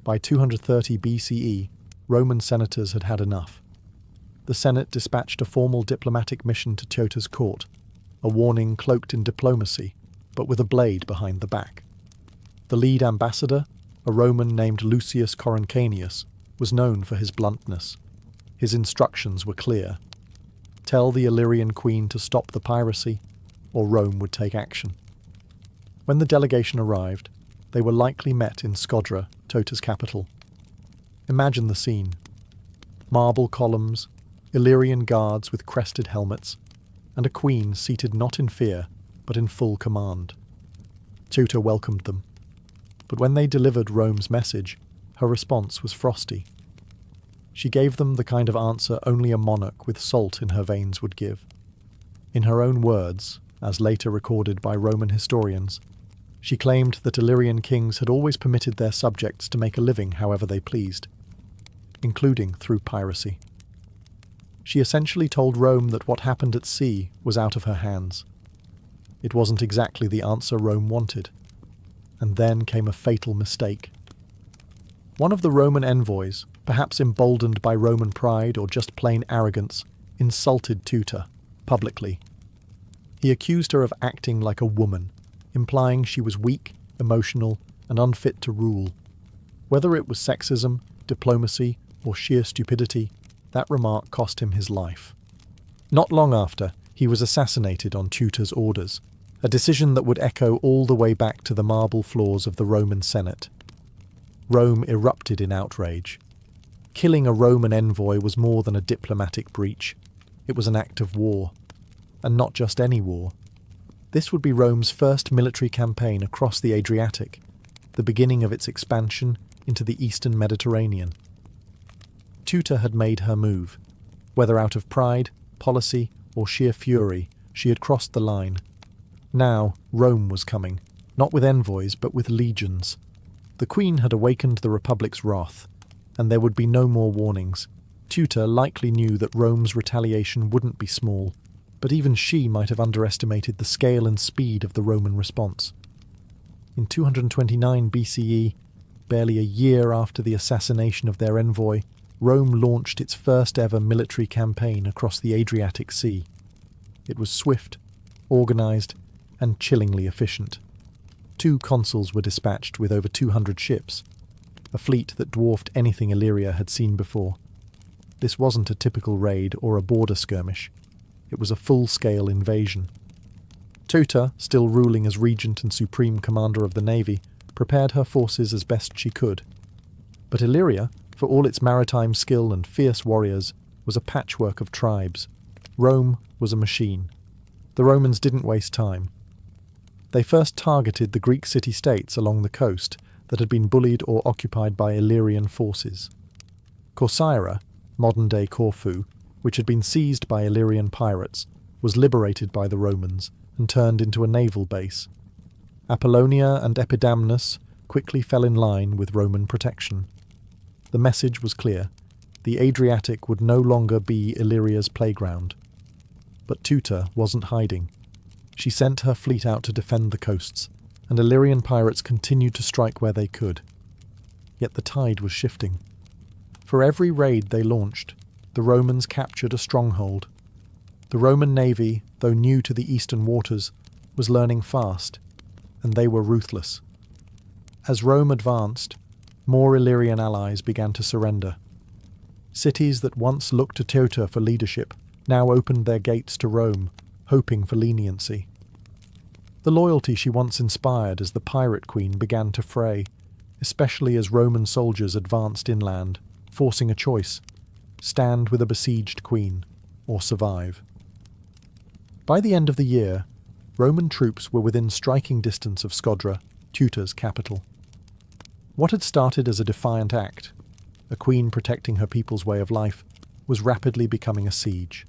By 230 BCE, Roman senators had had enough. The Senate dispatched a formal diplomatic mission to Teuta's court, a warning cloaked in diplomacy, but with a blade behind the back. The lead ambassador, a Roman named Lucius Coruncanius, was known for his bluntness. His instructions were clear. Tell the Illyrian queen to stop the piracy, or Rome would take action. When the delegation arrived, they were likely met in Scodra, Teuta's capital. Imagine the scene. Marble columns, Illyrian guards with crested helmets, and a queen seated not in fear, but in full command. Teuta welcomed them. But when they delivered Rome's message, her response was frosty. She gave them the kind of answer only a monarch with salt in her veins would give. In her own words, as later recorded by Roman historians, she claimed that Illyrian kings had always permitted their subjects to make a living however they pleased, including through piracy. She essentially told Rome that what happened at sea was out of her hands. It wasn't exactly the answer Rome wanted. And then came a fatal mistake. One of the Roman envoys, perhaps emboldened by Roman pride or just plain arrogance, insulted Teuta, publicly. He accused her of acting like a woman, implying she was weak, emotional, and unfit to rule. Whether it was sexism, diplomacy, or sheer stupidity, that remark cost him his life. Not long after, he was assassinated on Teuta's orders, a decision that would echo all the way back to the marble floors of the Roman Senate. Rome erupted in outrage. Killing a Roman envoy was more than a diplomatic breach. It was an act of war. And not just any war. This would be Rome's first military campaign across the Adriatic, the beginning of its expansion into the eastern Mediterranean. Teuta had made her move. Whether out of pride, policy, or sheer fury, she had crossed the line. Now, Rome was coming, not with envoys, but with legions. The Queen had awakened the Republic's wrath, and there would be no more warnings. Teuta likely knew that Rome's retaliation wouldn't be small, but even she might have underestimated the scale and speed of the Roman response. In 229 BCE, barely a year after the assassination of their envoy, Rome launched its first ever military campaign across the Adriatic Sea. It was swift, organised, and chillingly efficient. 2 consuls were dispatched with over 200 ships, a fleet that dwarfed anything Illyria had seen before. This wasn't a typical raid or a border skirmish. It was a full-scale invasion. Teuta, still ruling as regent and supreme commander of the navy, prepared her forces as best she could. But Illyria, for all its maritime skill and fierce warriors, was a patchwork of tribes. Rome was a machine. The Romans didn't waste time. They first targeted the Greek city-states along the coast that had been bullied or occupied by Illyrian forces. Corcyra, modern-day Corfu, which had been seized by Illyrian pirates, was liberated by the Romans and turned into a naval base. Apollonia and Epidamnus quickly fell in line with Roman protection. The message was clear. The Adriatic would no longer be Illyria's playground. But Teuta wasn't hiding. She sent her fleet out to defend the coasts, and Illyrian pirates continued to strike where they could. Yet the tide was shifting. For every raid they launched, the Romans captured a stronghold. The Roman navy, though new to the eastern waters, was learning fast, and they were ruthless. As Rome advanced, more Illyrian allies began to surrender. Cities that once looked to Teuta for leadership now opened their gates to Rome, hoping for leniency. The loyalty she once inspired as the pirate queen began to fray, especially as Roman soldiers advanced inland, forcing a choice: stand with a besieged queen, or survive. By the end of the year, Roman troops were within striking distance of Scodra, Teuta's capital. What had started as a defiant act, a queen protecting her people's way of life, was rapidly becoming a siege.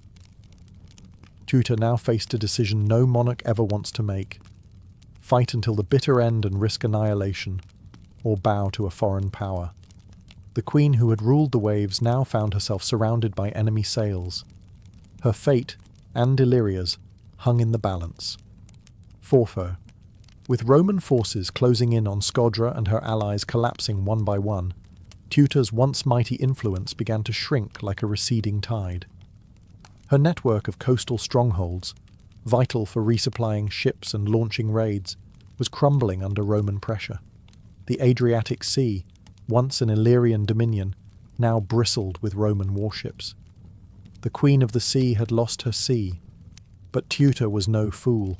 Teuta now faced a decision no monarch ever wants to make: fight until the bitter end and risk annihilation, or bow to a foreign power. The queen who had ruled the waves now found herself surrounded by enemy sails. Her fate, and Illyria's, hung in the balance. 4. With Roman forces closing in on Scodra and her allies collapsing one by one, Teuta's once mighty influence began to shrink like a receding tide. Her network of coastal strongholds, vital for resupplying ships and launching raids, was crumbling under Roman pressure. The Adriatic Sea, once an Illyrian dominion, now bristled with Roman warships. The Queen of the Sea had lost her sea, but Teuta was no fool.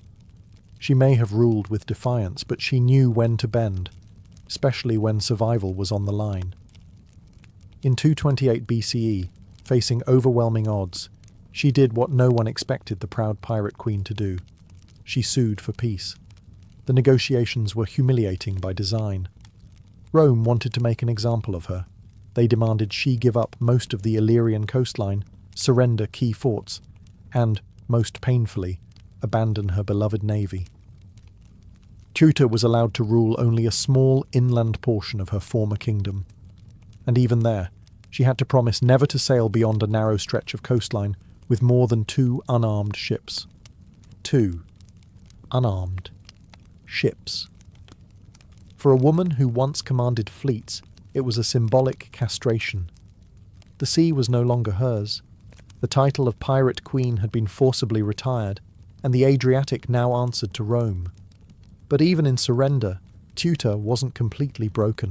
She may have ruled with defiance, but she knew when to bend, especially when survival was on the line. In 228 BCE, facing overwhelming odds, she did what no one expected the proud pirate queen to do. She sued for peace. The negotiations were humiliating by design. Rome wanted to make an example of her. They demanded she give up most of the Illyrian coastline, surrender key forts, and, most painfully, abandon her beloved navy. Teuta was allowed to rule only a small inland portion of her former kingdom. And even there, she had to promise never to sail beyond a narrow stretch of coastline with more than 2 unarmed ships. 2 unarmed ships. For a woman who once commanded fleets, it was a symbolic castration. The sea was no longer hers. The title of Pirate Queen had been forcibly retired, and the Adriatic now answered to Rome. But even in surrender, Teuta wasn't completely broken.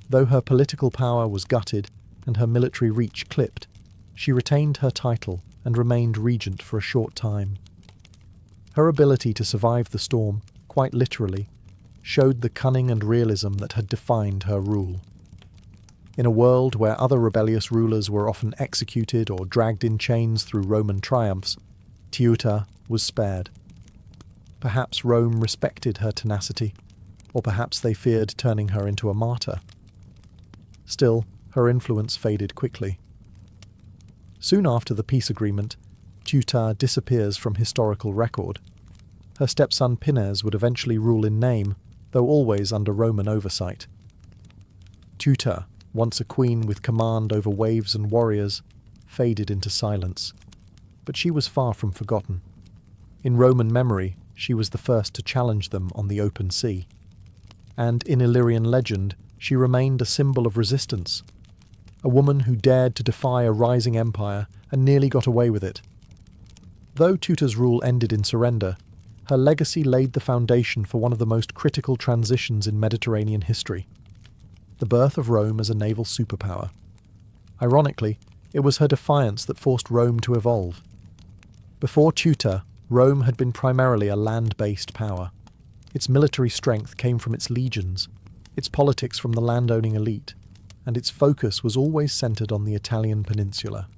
Though her political power was gutted and her military reach clipped, she retained her title and remained regent for a short time. Her ability to survive the storm, quite literally, showed the cunning and realism that had defined her rule. In a world where other rebellious rulers were often executed or dragged in chains through Roman triumphs, Teuta was spared. Perhaps Rome respected her tenacity, or perhaps they feared turning her into a martyr. Still, her influence faded quickly. Soon after the peace agreement, Teuta disappears from historical record. Her stepson Pinnes would eventually rule in name, though always under Roman oversight. Teuta, once a queen with command over waves and warriors, faded into silence. But she was far from forgotten. In Roman memory, she was the first to challenge them on the open sea. And in Illyrian legend, she remained a symbol of resistance. a woman who dared to defy a rising empire and nearly got away with it. Though Teuta's rule ended in surrender, her legacy laid the foundation for one of the most critical transitions in Mediterranean history: the birth of Rome as a naval superpower. Ironically, it was her defiance that forced Rome to evolve. Before Teuta, Rome had been primarily a land-based power. Its military strength came from its legions, its politics from the landowning elite, and its focus was always centered on the Italian peninsula.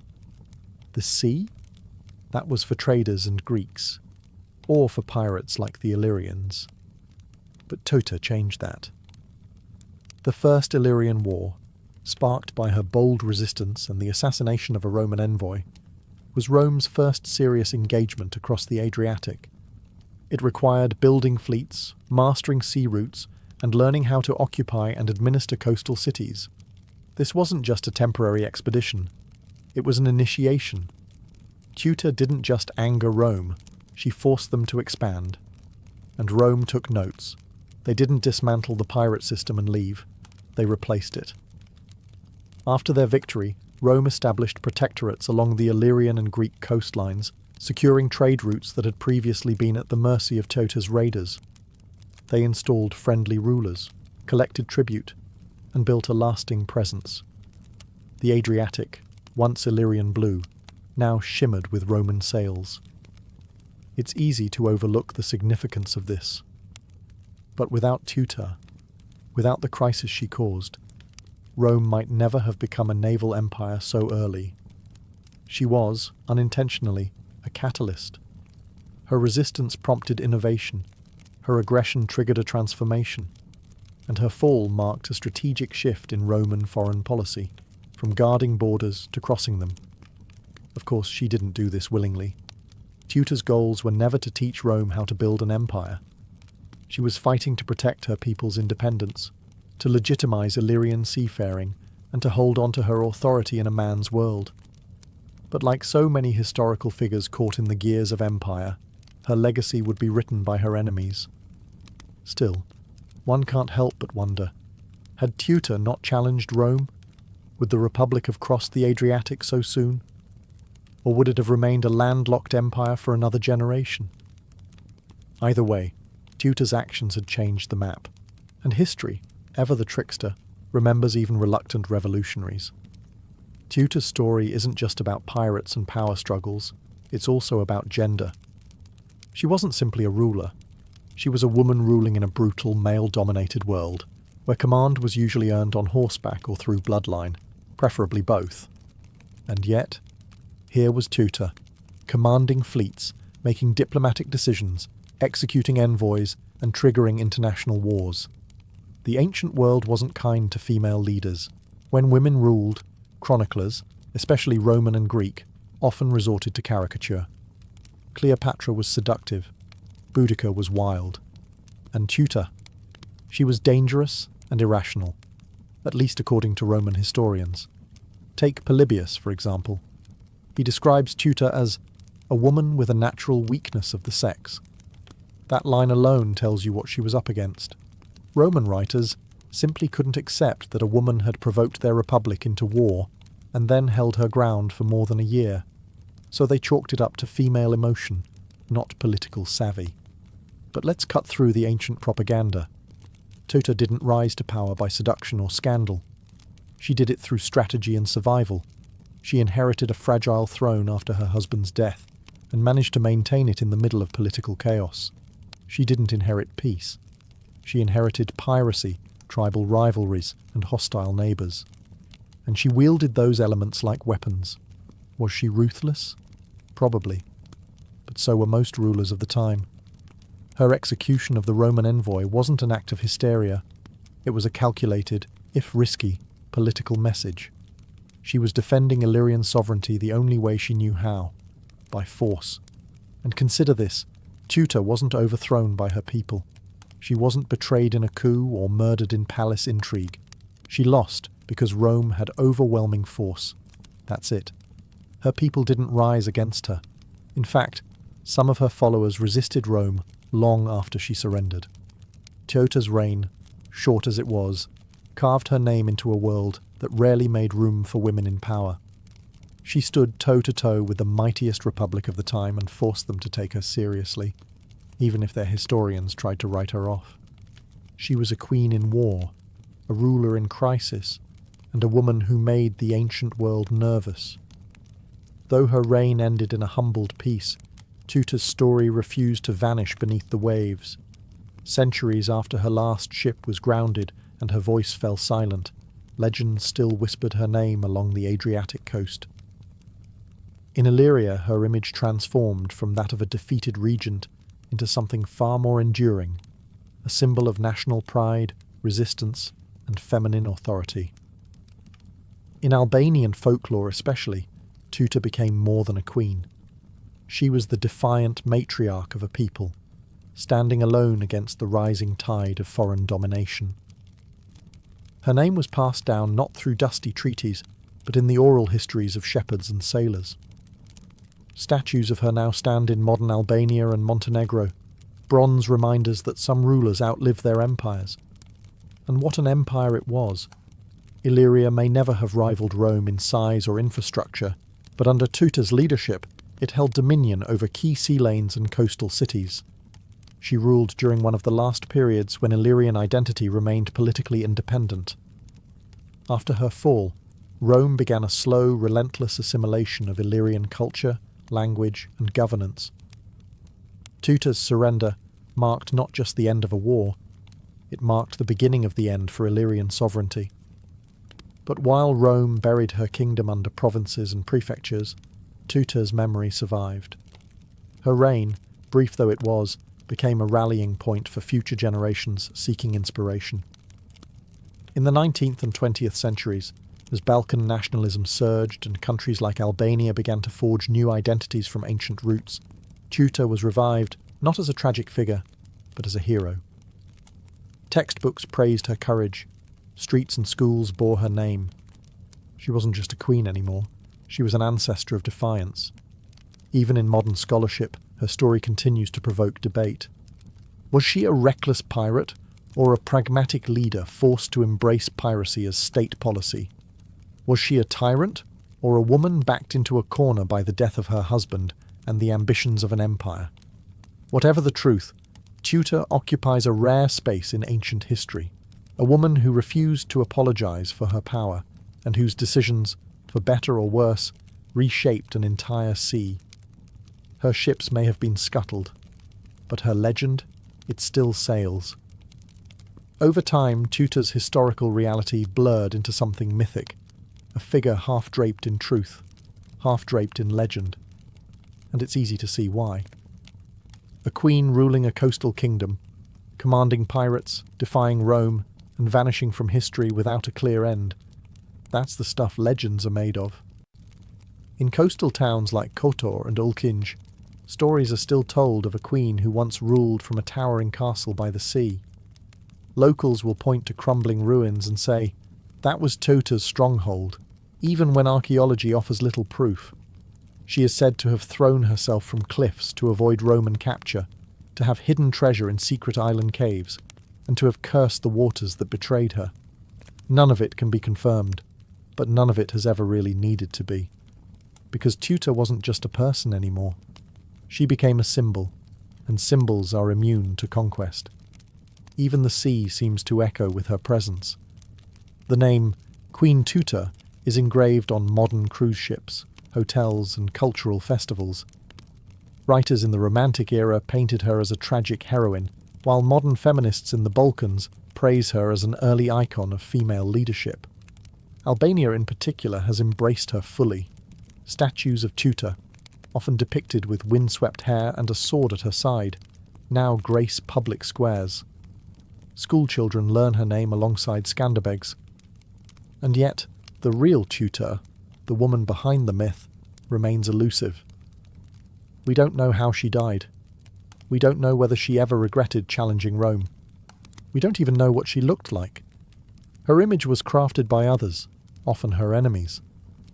The sea? That was for traders and Greeks, or for pirates like the Illyrians. But Teuta changed that. The First Illyrian War, sparked by her bold resistance and the assassination of a Roman envoy, was Rome's first serious engagement across the Adriatic. It required building fleets, mastering sea routes, and learning how to occupy and administer coastal cities. This wasn't just a temporary expedition. It was an initiation. Teuta didn't just anger Rome, she forced them to expand. And Rome took notes. They didn't dismantle the pirate system and leave. They replaced it. After their victory, Rome established protectorates along the Illyrian and Greek coastlines, securing trade routes that had previously been at the mercy of Teuta's raiders. They installed friendly rulers, collected tribute, and built a lasting presence. The Adriatic, once Illyrian blue, now shimmered with Roman sails. It's easy to overlook the significance of this. But without Teuta, without the crisis she caused, Rome might never have become a naval empire so early. She was, unintentionally, a catalyst. Her resistance prompted innovation, her aggression triggered a transformation, and her fall marked a strategic shift in Roman foreign policy, from guarding borders to crossing them. Of course, she didn't do this willingly. Teuta's goals were never to teach Rome how to build an empire. She was fighting to protect her people's independence, to legitimize Illyrian seafaring, and to hold on to her authority in a man's world. But like so many historical figures caught in the gears of empire, her legacy would be written by her enemies. Still, one can't help but wonder, had Teuta not challenged Rome? Would the Republic have crossed the Adriatic so soon? Or would it have remained a landlocked empire for another generation? Either way, Teuta's actions had changed the map, and history, ever the trickster, remembers even reluctant revolutionaries. Teuta's story isn't just about pirates and power struggles, it's also about gender. She wasn't simply a ruler. She was a woman ruling in a brutal, male-dominated world, where command was usually earned on horseback or through bloodline, preferably both. And yet, here was Teuta, commanding fleets, making diplomatic decisions, executing envoys, and triggering international wars. The ancient world wasn't kind to female leaders. When women ruled, chroniclers, especially Roman and Greek, often resorted to caricature. Cleopatra was seductive, Boudica was wild, and Teuta, she was dangerous and irrational, at least according to Roman historians. Take Polybius, for example. He describes Teuta as a woman with a natural weakness of the sex. That line alone tells you what she was up against. Roman writers simply couldn't accept that a woman had provoked their republic into war and then held her ground for more than a year, so they chalked it up to female emotion, not political savvy. But let's cut through the ancient propaganda. Teuta didn't rise to power by seduction or scandal. She did it through strategy and survival. She inherited a fragile throne after her husband's death and managed to maintain it in the middle of political chaos. She didn't inherit peace. She inherited piracy, tribal rivalries, and hostile neighbours. And she wielded those elements like weapons. Was she ruthless? Probably. But so were most rulers of the time. Her execution of the Roman envoy wasn't an act of hysteria. It was a calculated, if risky, political message. She was defending Illyrian sovereignty the only way she knew how, by force. And consider this, Teuta wasn't overthrown by her people. She wasn't betrayed in a coup or murdered in palace intrigue. She lost because Rome had overwhelming force. That's it. Her people didn't rise against her. In fact, some of her followers resisted Rome long after she surrendered. Teuta's reign, short as it was, carved her name into a world that rarely made room for women in power. She stood toe-to-toe with the mightiest republic of the time and forced them to take her seriously, even if their historians tried to write her off. She was a queen in war, a ruler in crisis, and a woman who made the ancient world nervous. Though her reign ended in a humbled peace, Teuta's story refused to vanish beneath the waves. Centuries after her last ship was grounded and her voice fell silent, legend still whispered her name along the Adriatic coast. In Illyria, her image transformed from that of a defeated regent into something far more enduring, a symbol of national pride, resistance, and feminine authority. In Albanian folklore especially, Teuta became more than a queen. She was the defiant matriarch of a people, standing alone against the rising tide of foreign domination. Her name was passed down not through dusty treaties, but in the oral histories of shepherds and sailors. Statues of her now stand in modern Albania and Montenegro, bronze reminders that some rulers outlived their empires. And what an empire it was! Illyria may never have rivaled Rome in size or infrastructure, but under Teuta's leadership, it held dominion over key sea lanes and coastal cities. She ruled during one of the last periods when Illyrian identity remained politically independent. After her fall, Rome began a slow, relentless assimilation of Illyrian culture, language, and governance. Teuta's surrender marked not just the end of a war, it marked the beginning of the end for Illyrian sovereignty. But while Rome buried her kingdom under provinces and prefectures, Teuta's memory survived. Her reign, brief though it was, became a rallying point for future generations seeking inspiration. In the 19th and 20th centuries, as Balkan nationalism surged and countries like Albania began to forge new identities from ancient roots, Teuta was revived not as a tragic figure, but as a hero. Textbooks praised her courage. Streets and schools bore her name. She wasn't just a queen anymore, she was an ancestor of defiance. Even in modern scholarship, her story continues to provoke debate. Was she a reckless pirate, or a pragmatic leader forced to embrace piracy as state policy? Was she a tyrant, or a woman backed into a corner by the death of her husband and the ambitions of an empire? Whatever the truth, Teuta occupies a rare space in ancient history, a woman who refused to apologize for her power, and whose decisions, for better or worse, reshaped an entire sea. Her ships may have been scuttled, but her legend, it still sails. Over time, Teuta's historical reality blurred into something mythic, a figure half draped in truth, half draped in legend. And it's easy to see why. A queen ruling a coastal kingdom, commanding pirates, defying Rome, and vanishing from history without a clear end. That's the stuff legends are made of. In coastal towns like Kotor and Ulkinj, stories are still told of a queen who once ruled from a towering castle by the sea. Locals will point to crumbling ruins and say, that was Teuta's stronghold, even when archaeology offers little proof. She is said to have thrown herself from cliffs to avoid Roman capture, to have hidden treasure in secret island caves, and to have cursed the waters that betrayed her. None of it can be confirmed, but none of it has ever really needed to be. Because Teuta wasn't just a person anymore. She became a symbol, and symbols are immune to conquest. Even the sea seems to echo with her presence. The name Queen Teuta is engraved on modern cruise ships, hotels, and cultural festivals. Writers in the Romantic era painted her as a tragic heroine, while modern feminists in the Balkans praise her as an early icon of female leadership. Albania in particular has embraced her fully. Statues of Teuta, often depicted with windswept hair and a sword at her side, now grace public squares. Schoolchildren learn her name alongside Skanderbegs. And yet, the real Teuta, the woman behind the myth, remains elusive. We don't know how she died. We don't know whether she ever regretted challenging Rome. We don't even know what she looked like. Her image was crafted by others, often her enemies,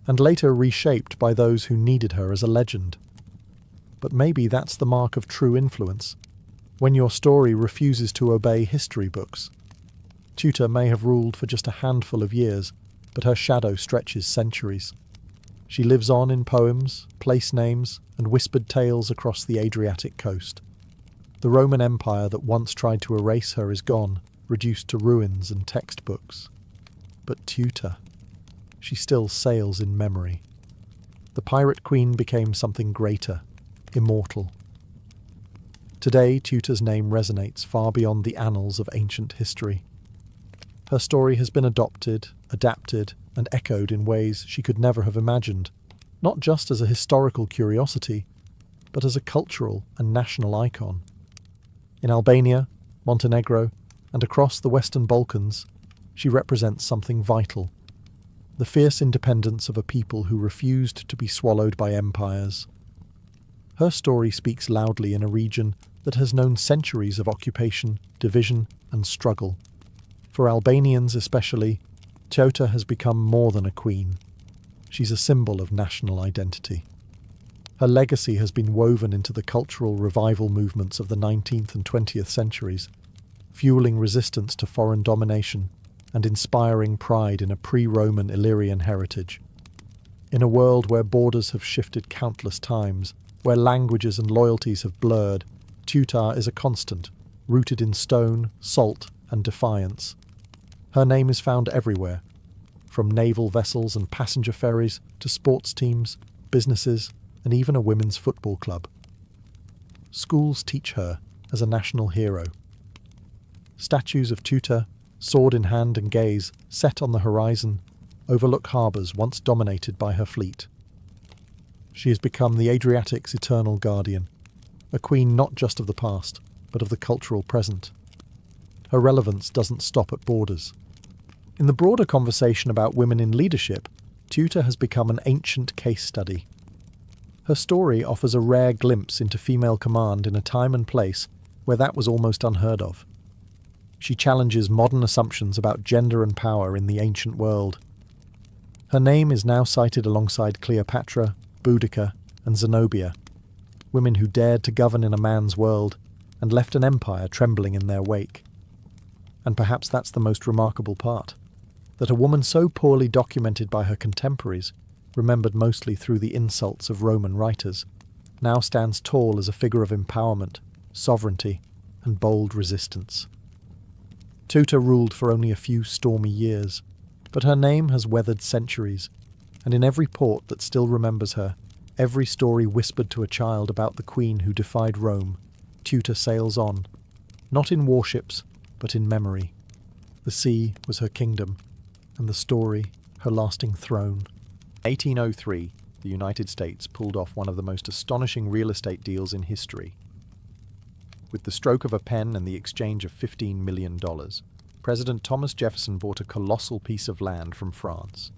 and later reshaped by those who needed her as a legend. But maybe that's the mark of true influence, when your story refuses to obey history books. Teuta may have ruled for just a handful of years, but her shadow stretches centuries. She lives on in poems, place names, and whispered tales across the Adriatic coast. The Roman Empire that once tried to erase her is gone, reduced to ruins and textbooks. But Teuta, she still sails in memory. The pirate queen became something greater, immortal. Today, Teuta's name resonates far beyond the annals of ancient history. Her story has been adopted, adapted, and echoed in ways she could never have imagined, not just as a historical curiosity, but as a cultural and national icon. In Albania, Montenegro, and across the Western Balkans, she represents something vital: the fierce independence of a people who refused to be swallowed by empires. Her story speaks loudly in a region that has known centuries of occupation, division, and struggle. For Albanians especially, Teuta has become more than a queen. She's a symbol of national identity. Her legacy has been woven into the cultural revival movements of the 19th and 20th centuries, fueling resistance to foreign domination and inspiring pride in a pre-Roman Illyrian heritage. In a world where borders have shifted countless times, where languages and loyalties have blurred, Teuta is a constant, rooted in stone, salt, and defiance. Her name is found everywhere, from naval vessels and passenger ferries to sports teams, businesses, and even a women's football club. Schools teach her as a national hero. Statues of Teuta, sword in hand and gaze, set on the horizon, overlook harbours once dominated by her fleet. She has become the Adriatic's eternal guardian, a queen not just of the past, but of the cultural present. Her relevance doesn't stop at borders. In the broader conversation about women in leadership, Teuta has become an ancient case study. Her story offers a rare glimpse into female command in a time and place where that was almost unheard of. She challenges modern assumptions about gender and power in the ancient world. Her name is now cited alongside Cleopatra, Boudica, and Zenobia, women who dared to govern in a man's world and left an empire trembling in their wake. And perhaps that's the most remarkable part, that a woman so poorly documented by her contemporaries, remembered mostly through the insults of Roman writers, now stands tall as a figure of empowerment, sovereignty, and bold resistance. Teuta ruled for only a few stormy years, but her name has weathered centuries, and in every port that still remembers her, every story whispered to a child about the queen who defied Rome, Teuta sails on, not in warships, but in memory. The sea was her kingdom, and the story her lasting throne. In 1803, the United States pulled off one of the most astonishing real estate deals in history. With the stroke of a pen and the exchange of $15 million, President Thomas Jefferson bought a colossal piece of land from France,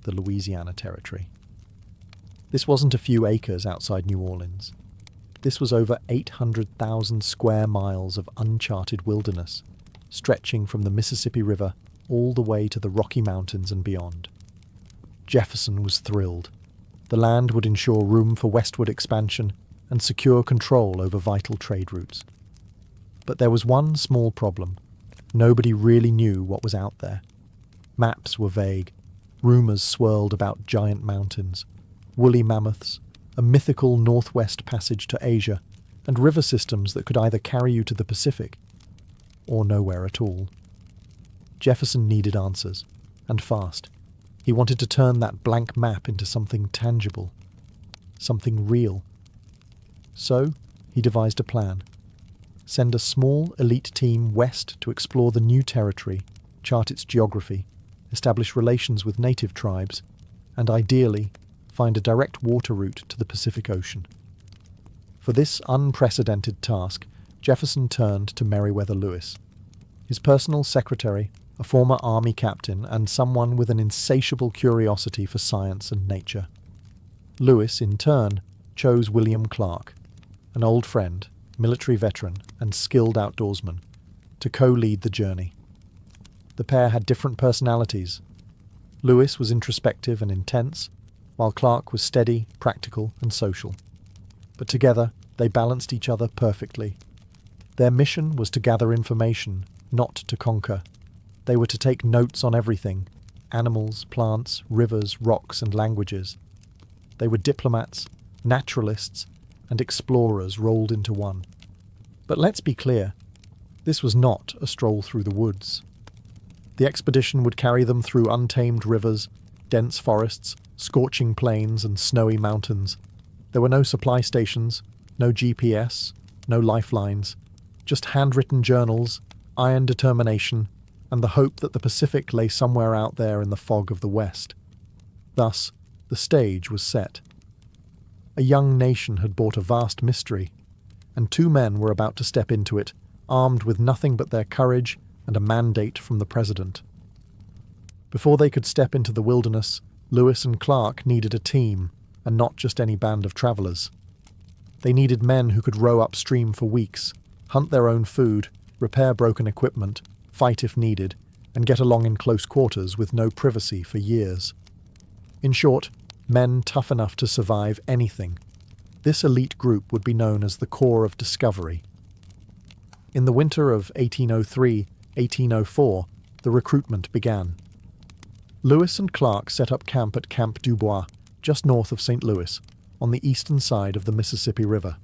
the Louisiana Territory. This wasn't a few acres outside New Orleans. This was over 800,000 square miles of uncharted wilderness, stretching from the Mississippi River all the way to the Rocky Mountains and beyond. Jefferson was thrilled. The land would ensure room for westward expansion and secure control over vital trade routes. But there was one small problem. Nobody really knew what was out there. Maps were vague. Rumours swirled about giant mountains, woolly mammoths, a mythical northwest passage to Asia, and river systems that could either carry you to the Pacific or nowhere at all. Jefferson needed answers, and fast. He wanted to turn that blank map into something tangible, something real. So, he devised a plan. Send a small, elite team west to explore the new territory, chart its geography, establish relations with native tribes, and ideally, find a direct water route to the Pacific Ocean. For this unprecedented task, Jefferson turned to Meriwether Lewis, his personal secretary, a former army captain, and someone with an insatiable curiosity for science and nature. Lewis, in turn, chose William Clark, an old friend, military veteran, and skilled outdoorsman, to co-lead the journey. The pair had different personalities. Lewis was introspective and intense, while Clark was steady, practical, and social. But together, they balanced each other perfectly. Their mission was to gather information, not to conquer. They were to take notes on everything: animals, plants, rivers, rocks, and languages. They were diplomats, naturalists, and explorers rolled into one. But let's be clear, this was not a stroll through the woods. The expedition would carry them through untamed rivers, dense forests, scorching plains, and snowy mountains. There were no supply stations, no GPS, no lifelines, just handwritten journals, iron determination, and the hope that the Pacific lay somewhere out there in the fog of the West. Thus, the stage was set. A young nation had bought a vast mystery, and two men were about to step into it, armed with nothing but their courage and a mandate from the president. Before they could step into the wilderness, Lewis and Clark needed a team, and not just any band of travelers. They needed men who could row upstream for weeks, hunt their own food, repair broken equipment, fight if needed, and get along in close quarters with no privacy for years. In short, men tough enough to survive anything. This elite group would be known as the Corps of Discovery. In the winter of 1803-1804, the recruitment began. Lewis and Clark set up camp at Camp Dubois, just north of St. Louis, on the eastern side of the Mississippi River.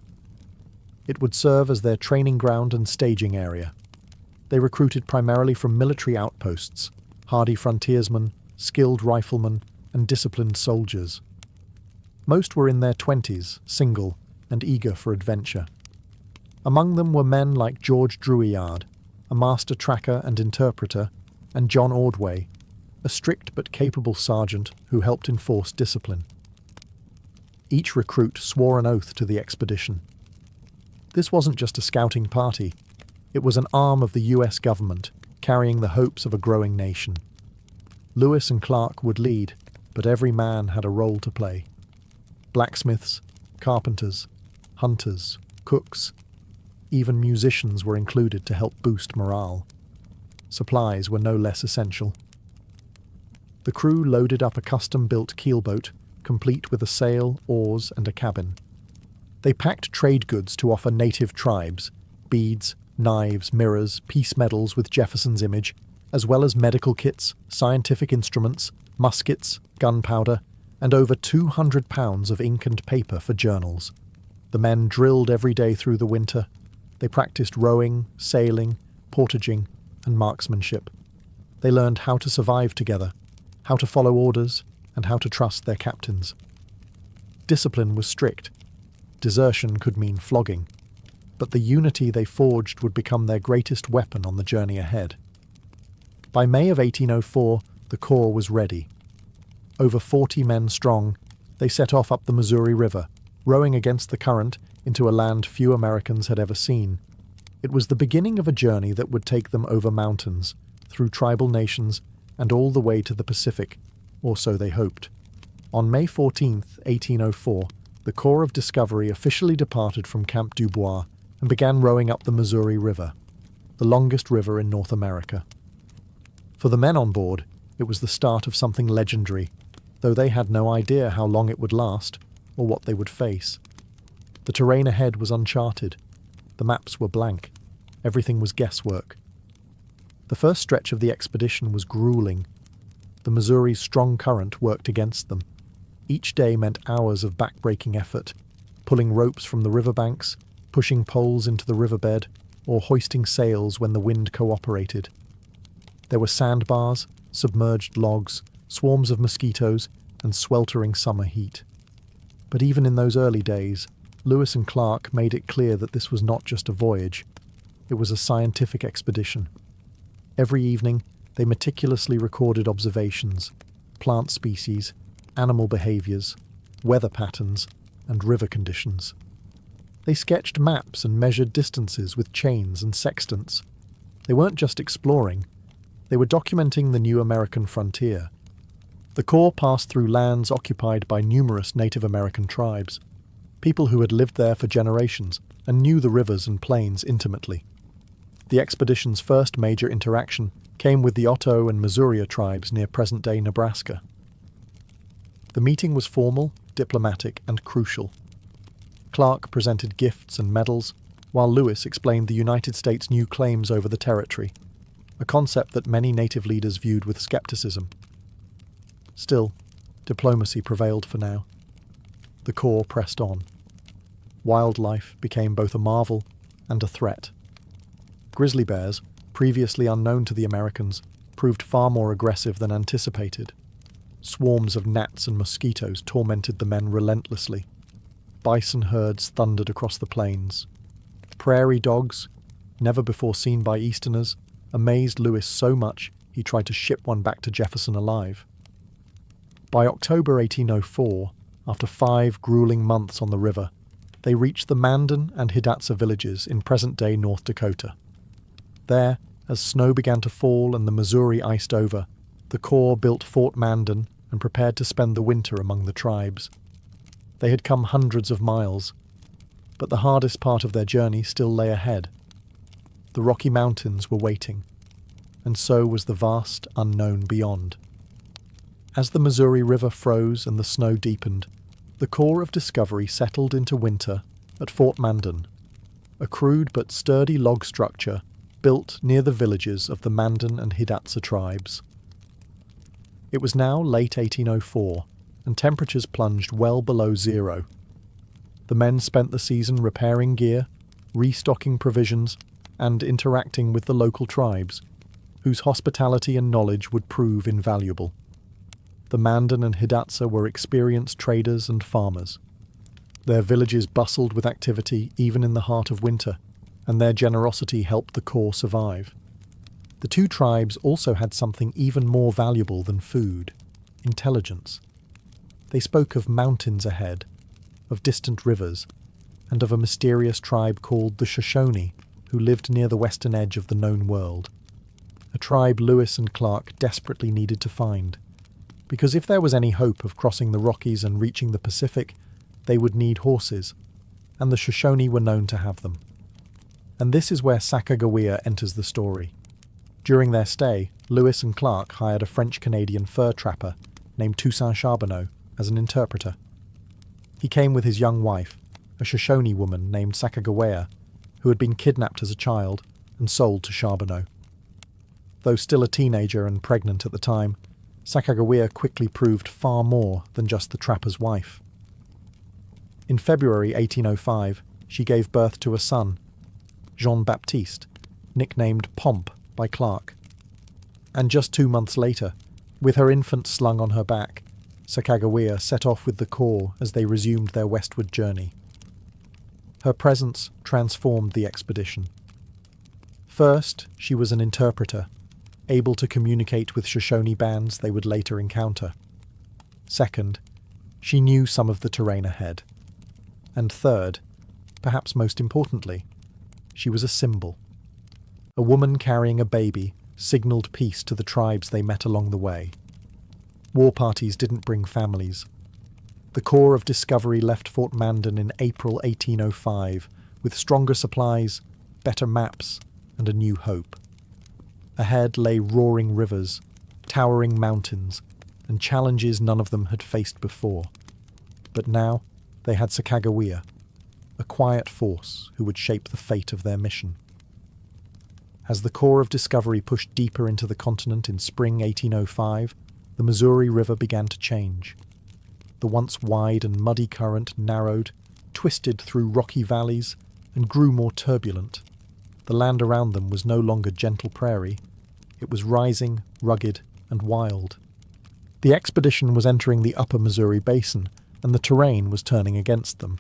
It would serve as their training ground and staging area. They recruited primarily from military outposts, hardy frontiersmen, skilled riflemen, and disciplined soldiers. Most were in their 20s, single, and eager for adventure. Among them were men like George Drouillard, a master tracker and interpreter, and John Ordway, a strict but capable sergeant who helped enforce discipline. Each recruit swore an oath to the expedition. This wasn't just a scouting party. It was an arm of the US government, carrying the hopes of a growing nation. Lewis and Clark would lead, but every man had a role to play. Blacksmiths, carpenters, hunters, cooks, even musicians were included to help boost morale. Supplies were no less essential. The crew loaded up a custom-built keelboat, complete with a sail, oars, and a cabin. They packed trade goods to offer native tribes: beads, knives, mirrors, peace medals with Jefferson's image, as well as medical kits, scientific instruments, muskets, gunpowder, and over 200 pounds of ink and paper for journals. The men drilled every day through the winter. They practiced rowing, sailing, portaging, and marksmanship. They learned how to survive together, how to follow orders, and how to trust their captains. Discipline was strict. Desertion could mean flogging, but the unity they forged would become their greatest weapon on the journey ahead. By May of 1804, the Corps was ready. Over 40 men strong, they set off up the Missouri River, rowing against the current into a land few Americans had ever seen. It was the beginning of a journey that would take them over mountains, through tribal nations, and all the way to the Pacific, or so they hoped. On May 14, 1804, the Corps of Discovery officially departed from Camp Dubois and began rowing up the Missouri River, the longest river in North America. For the men on board, it was the start of something legendary, though they had no idea how long it would last or what they would face. The terrain ahead was uncharted. The maps were blank. Everything was guesswork. The first stretch of the expedition was grueling. The Missouri's strong current worked against them. Each day meant hours of back-breaking effort, pulling ropes from the riverbanks, pushing poles into the riverbed, or hoisting sails when the wind cooperated. There were sandbars, submerged logs, swarms of mosquitoes, and sweltering summer heat. But even in those early days, Lewis and Clark made it clear that this was not just a voyage. It was a scientific expedition. Every evening, they meticulously recorded observations, plant species, animal behaviors, weather patterns, and river conditions. They sketched maps and measured distances with chains and sextants. They weren't just exploring, they were documenting the new American frontier. The Corps passed through lands occupied by numerous Native American tribes, people who had lived there for generations and knew the rivers and plains intimately. The expedition's first major interaction came with the Otto and Missouri tribes near present-day Nebraska. The meeting was formal, diplomatic, and crucial. Clark presented gifts and medals, while Lewis explained the United States' new claims over the territory. a concept that many native leaders viewed with skepticism. Still, diplomacy prevailed for now. The corps pressed on. Wildlife became both a marvel and a threat. Grizzly bears, previously unknown to the Americans, proved far more aggressive than anticipated. Swarms of gnats and mosquitoes tormented the men relentlessly. Bison herds thundered across the plains. Prairie dogs, never before seen by Easterners, amazed Lewis so much he tried to ship one back to Jefferson alive. By October 1804, after 5 grueling months on the river, they reached the Mandan and Hidatsa villages in present-day North Dakota. There, as snow began to fall and the Missouri iced over, the corps built Fort Mandan and prepared to spend the winter among the tribes. They had come hundreds of miles, but the hardest part of their journey still lay ahead. The Rocky Mountains were waiting, and so was the vast unknown beyond. As the Missouri River froze and the snow deepened, the Corps of Discovery settled into winter at Fort Mandan, a crude but sturdy log structure built near the villages of the Mandan and Hidatsa tribes. It was now late 1804, and temperatures plunged well below zero. The men spent the season repairing gear, restocking provisions, and interacting with the local tribes, whose hospitality and knowledge would prove invaluable. The Mandan and Hidatsa were experienced traders and farmers. Their villages bustled with activity even in the heart of winter, and their generosity helped the Corps survive. The two tribes also had something even more valuable than food: intelligence. They spoke of mountains ahead, of distant rivers, and of a mysterious tribe called the Shoshone, who lived near the western edge of the known world. A tribe Lewis and Clark desperately needed to find, because if there was any hope of crossing the Rockies and reaching the Pacific, they would need horses, and the Shoshone were known to have them. And this is where Sacagawea enters the story. During their stay, Lewis and Clark hired a French-Canadian fur trapper named Toussaint Charbonneau as an interpreter. He came with his young wife, a Shoshone woman named Sacagawea, who had been kidnapped as a child and sold to Charbonneau. Though still a teenager and pregnant at the time, Sacagawea quickly proved far more than just the trapper's wife. In February 1805, she gave birth to a son, Jean-Baptiste, nicknamed Pomp by Clark. And just 2 months later, with her infant slung on her back, Sacagawea set off with the Corps as they resumed their westward journey. Her presence transformed the expedition. First, she was an interpreter, able to communicate with Shoshone bands they would later encounter. Second, she knew some of the terrain ahead. And third, perhaps most importantly, she was a symbol. A woman carrying a baby signalled peace to the tribes they met along the way. War parties didn't bring families. The Corps of Discovery left Fort Mandan in April 1805 with stronger supplies, better maps, and a new hope. Ahead lay roaring rivers, towering mountains, and challenges none of them had faced before. But now they had Sacagawea, a quiet force who would shape the fate of their mission. As the Corps of Discovery pushed deeper into the continent in spring 1805, the Missouri River began to change. The once wide and muddy current narrowed, twisted through rocky valleys, and grew more turbulent. The land around them was no longer gentle prairie. It was rising, rugged, and wild. The expedition was entering the upper Missouri Basin, and the terrain was turning against them.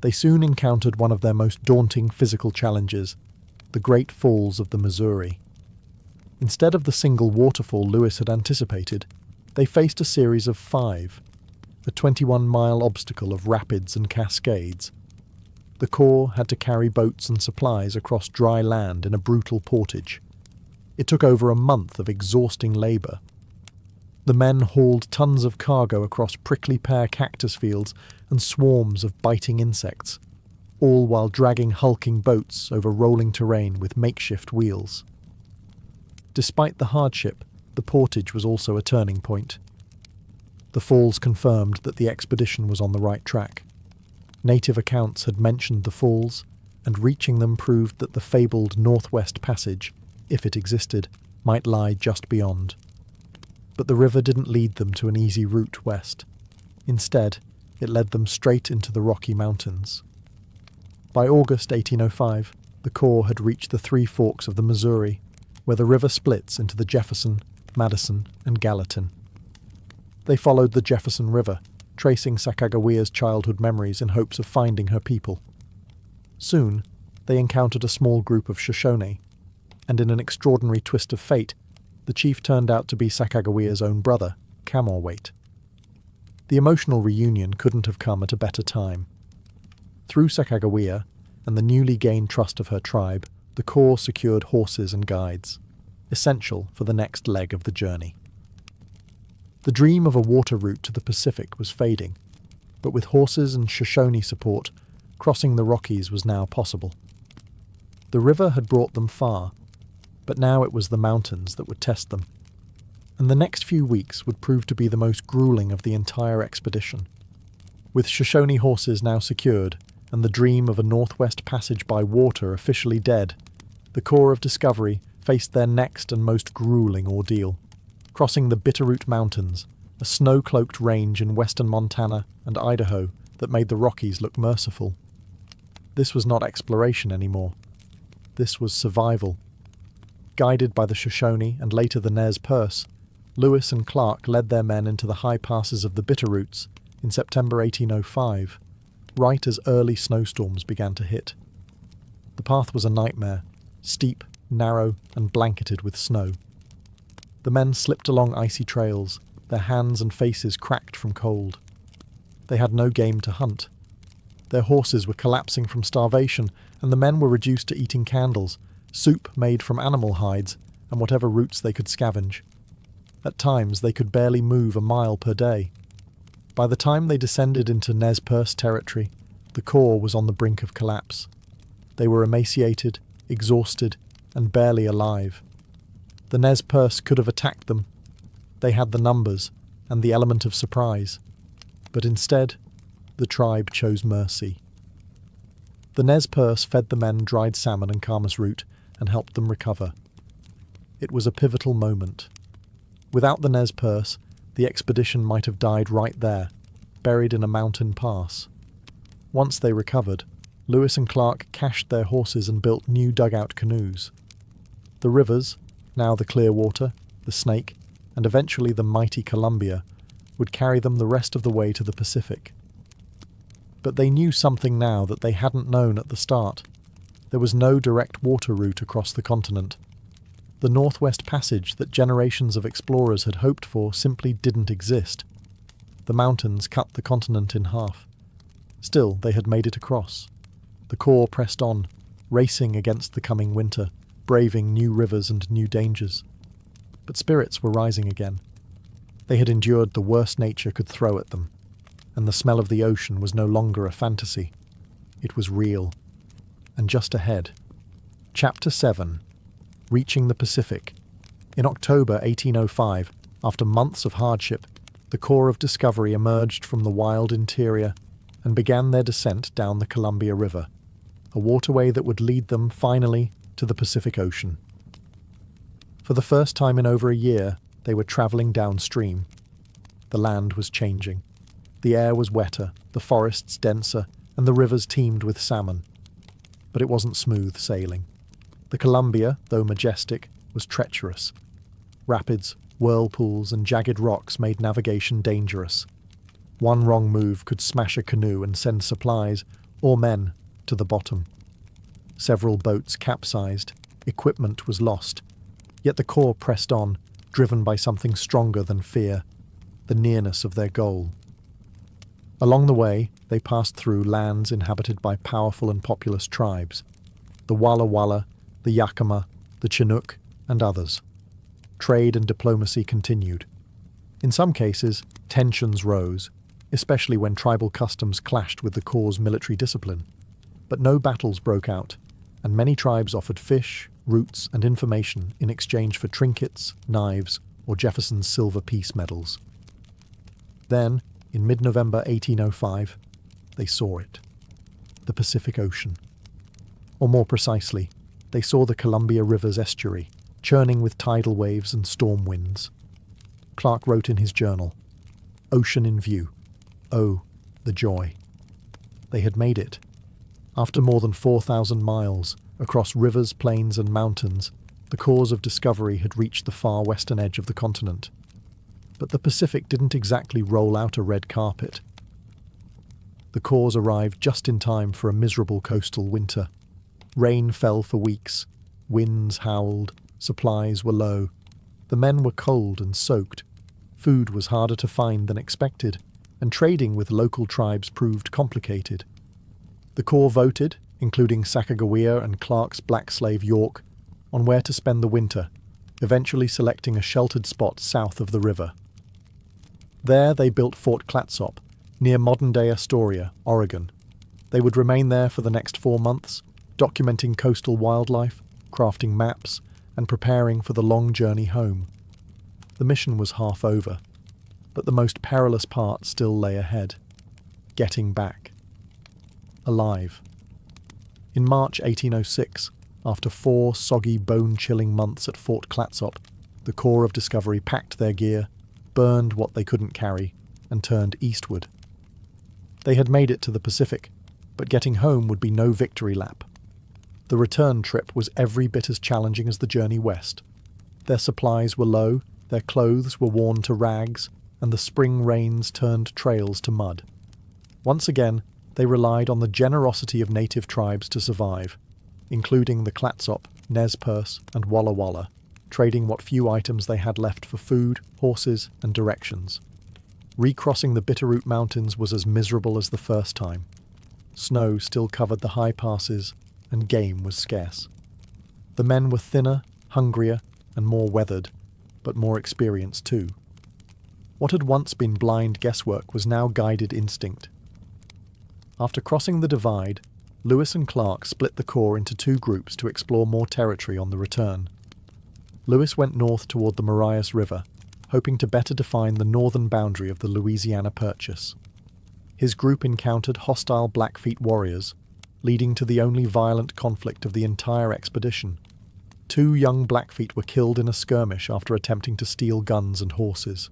They soon encountered one of their most daunting physical challenges, the Great Falls of the Missouri. Instead of the single waterfall Lewis had anticipated, they faced a series of 5, a 21-mile obstacle of rapids and cascades. The Corps had to carry boats and supplies across dry land in a brutal portage. It took over a month of exhausting labour. The men hauled tons of cargo across prickly pear cactus fields and swarms of biting insects, all while dragging hulking boats over rolling terrain with makeshift wheels. Despite the hardship, the portage was also a turning point. The falls confirmed that the expedition was on the right track. Native accounts had mentioned the falls, and reaching them proved that the fabled Northwest Passage, if it existed, might lie just beyond. But the river didn't lead them to an easy route west. Instead, it led them straight into the Rocky Mountains. By August 1805, the Corps had reached the three forks of the Missouri, where the river splits into the Jefferson, Madison, and Gallatin. They followed the Jefferson River, tracing Sacagawea's childhood memories in hopes of finding her people. Soon, they encountered a small group of Shoshone, and in an extraordinary twist of fate, the chief turned out to be Sacagawea's own brother, Camorwait. The emotional reunion couldn't have come at a better time. Through Sacagawea and the newly gained trust of her tribe, the Corps secured horses and guides, essential for the next leg of the journey. The dream of a water route to the Pacific was fading, but with horses and Shoshone support, crossing the Rockies was now possible. The river had brought them far, but now it was the mountains that would test them. And the next few weeks would prove to be the most grueling of the entire expedition. With Shoshone horses now secured, and the dream of a northwest passage by water officially dead, the Corps of Discovery faced their next and most grueling ordeal. Crossing the Bitterroot Mountains, a snow-cloaked range in western Montana and Idaho that made the Rockies look merciful. This was not exploration anymore. This was survival. Guided by the Shoshone and later the Nez Perce, Lewis and Clark led their men into the high passes of the Bitterroots in September 1805, right as early snowstorms began to hit. The path was a nightmare, steep, narrow, and blanketed with snow. The men slipped along icy trails, their hands and faces cracked from cold. They had no game to hunt. Their horses were collapsing from starvation, and the men were reduced to eating candles, soup made from animal hides, and whatever roots they could scavenge. At times they could barely move a mile per day. By the time they descended into Nez Perce territory, the Corps was on the brink of collapse. They were emaciated, exhausted, and barely alive. The Nez Perce could have attacked them. They had the numbers and the element of surprise. But instead, the tribe chose mercy. The Nez Perce fed the men dried salmon and camas root and helped them recover. It was a pivotal moment. Without the Nez Perce, the expedition might have died right there, buried in a mountain pass. Once they recovered, Lewis and Clark cached their horses and built new dugout canoes. The rivers, now the Clearwater, the Snake, and eventually the mighty Columbia, would carry them the rest of the way to the Pacific. But they knew something now that they hadn't known at the start. There was no direct water route across the continent. The Northwest Passage that generations of explorers had hoped for simply didn't exist. The mountains cut the continent in half. Still, they had made it across. The Corps pressed on, racing against the coming winter, braving new rivers and new dangers. But spirits were rising again. They had endured the worst nature could throw at them, and the smell of the ocean was no longer a fantasy. It was real. And just ahead. Chapter 7. Reaching the Pacific. In October 1805, after months of hardship, the Corps of Discovery emerged from the wild interior and began their descent down the Columbia River, a waterway that would lead them, finally, to the Pacific Ocean. For the first time in over a year, they were travelling downstream. The land was changing. The air was wetter, the forests denser, and the rivers teemed with salmon. But it wasn't smooth sailing. The Columbia, though majestic, was treacherous. Rapids, whirlpools, and jagged rocks made navigation dangerous. One wrong move could smash a canoe and send supplies, or men, to the bottom. Several boats capsized, equipment was lost, yet the Corps pressed on, driven by something stronger than fear, the nearness of their goal. Along the way, they passed through lands inhabited by powerful and populous tribes, the Walla Walla, the Yakima, the Chinook, and others. Trade and diplomacy continued. In some cases, tensions rose, especially when tribal customs clashed with the Corps' military discipline. But no battles broke out, and many tribes offered fish, roots, and information in exchange for trinkets, knives, or Jefferson's silver peace medals. Then, in mid-November 1805, they saw it. The Pacific Ocean. Or more precisely, they saw the Columbia River's estuary, churning with tidal waves and storm winds. Clark wrote in his journal, "Ocean in view. Oh, the joy." They had made it. After more than 4,000 miles, across rivers, plains and mountains, the cause of discovery had reached the far western edge of the continent. But the Pacific didn't exactly roll out a red carpet. The cause arrived just in time for a miserable coastal winter. Rain fell for weeks, winds howled, supplies were low. The men were cold and soaked. Food was harder to find than expected, and trading with local tribes proved complicated. The Corps voted, including Sacagawea and Clark's black slave York, on where to spend the winter, eventually selecting a sheltered spot south of the river. There they built Fort Clatsop, near modern-day Astoria, Oregon. They would remain there for the next 4 months, documenting coastal wildlife, crafting maps, and preparing for the long journey home. The mission was half over, but the most perilous part still lay ahead. Getting back. Alive. In March 1806, after 4 soggy, bone-chilling months at Fort Clatsop, the Corps of Discovery packed their gear, burned what they couldn't carry, and turned eastward. They had made it to the Pacific, but getting home would be no victory lap. The return trip was every bit as challenging as the journey west. Their supplies were low, their clothes were worn to rags, and the spring rains turned trails to mud. Once again, they relied on the generosity of native tribes to survive, including the Clatsop, Nez Perce, and Walla Walla, trading what few items they had left for food, horses, and directions. Recrossing the Bitterroot Mountains was as miserable as the first time. Snow still covered the high passes, and game was scarce. The men were thinner, hungrier, and more weathered, but more experienced too. What had once been blind guesswork was now guided instinct. After crossing the divide, Lewis and Clark split the Corps into 2 groups to explore more territory on the return. Lewis went north toward the Marias River, hoping to better define the northern boundary of the Louisiana Purchase. His group encountered hostile Blackfeet warriors, leading to the only violent conflict of the entire expedition. 2 young Blackfeet were killed in a skirmish after attempting to steal guns and horses.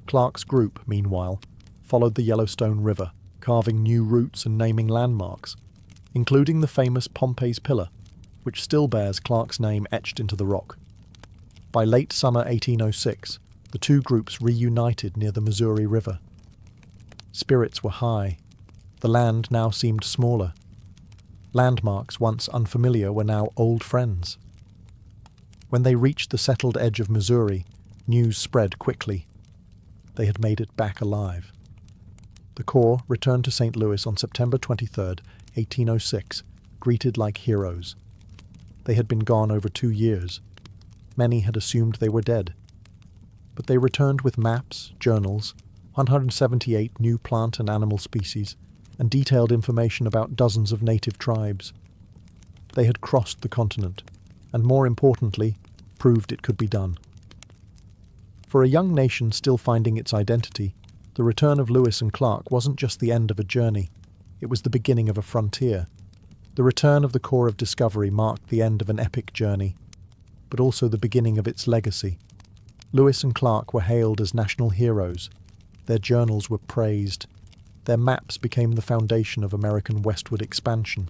Clark's group, meanwhile, followed the Yellowstone River, carving new routes and naming landmarks, including the famous Pompey's Pillar, which still bears Clark's name etched into the rock. By late summer 1806, the 2 groups reunited near the Missouri River. Spirits were high. The land now seemed smaller. Landmarks once unfamiliar were now old friends. When they reached the settled edge of Missouri, news spread quickly. They had made it back alive. The Corps returned to St. Louis on September 23, 1806, greeted like heroes. They had been gone over 2 years. Many had assumed they were dead. But they returned with maps, journals, 178 new plant and animal species, and detailed information about dozens of native tribes. They had crossed the continent, and more importantly, proved it could be done. For a young nation still finding its identity, the return of Lewis and Clark wasn't just the end of a journey, it was the beginning of a frontier. The return of the Corps of Discovery marked the end of an epic journey, but also the beginning of its legacy. Lewis and Clark were hailed as national heroes. Their journals were praised. Their maps became the foundation of American westward expansion.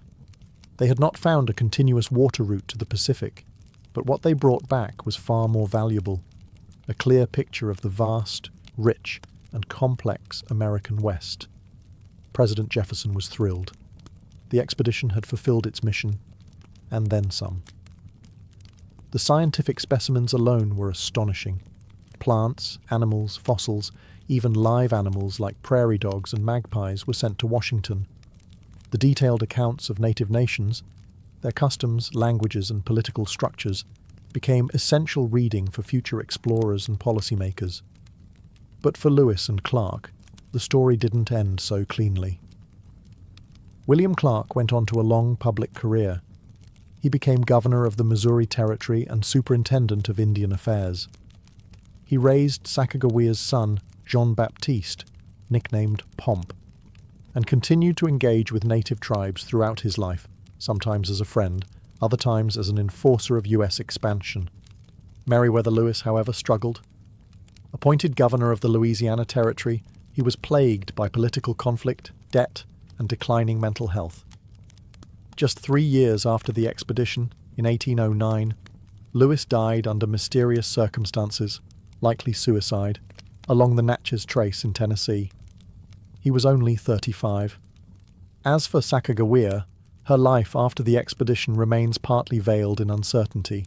They had not found a continuous water route to the Pacific, but what they brought back was far more valuable: a clear picture of the vast, rich, and complex American West. President Jefferson was thrilled. The expedition had fulfilled its mission, and then some. The scientific specimens alone were astonishing. Plants, animals, fossils, even live animals like prairie dogs and magpies were sent to Washington. The detailed accounts of native nations, their customs, languages, and political structures became essential reading for future explorers and policymakers. But for Lewis and Clark, the story didn't end so cleanly. William Clark went on to a long public career. He became governor of the Missouri Territory and superintendent of Indian affairs. He raised Sacagawea's son, Jean-Baptiste, nicknamed Pomp, and continued to engage with native tribes throughout his life, sometimes as a friend, other times as an enforcer of US expansion. Meriwether Lewis, however, struggled. Appointed governor of the Louisiana Territory, he was plagued by political conflict, debt, and declining mental health. Just 3 years after the expedition, in 1809, Lewis died under mysterious circumstances, likely suicide, along the Natchez Trace in Tennessee. He was only 35. As for Sacagawea, her life after the expedition remains partly veiled in uncertainty.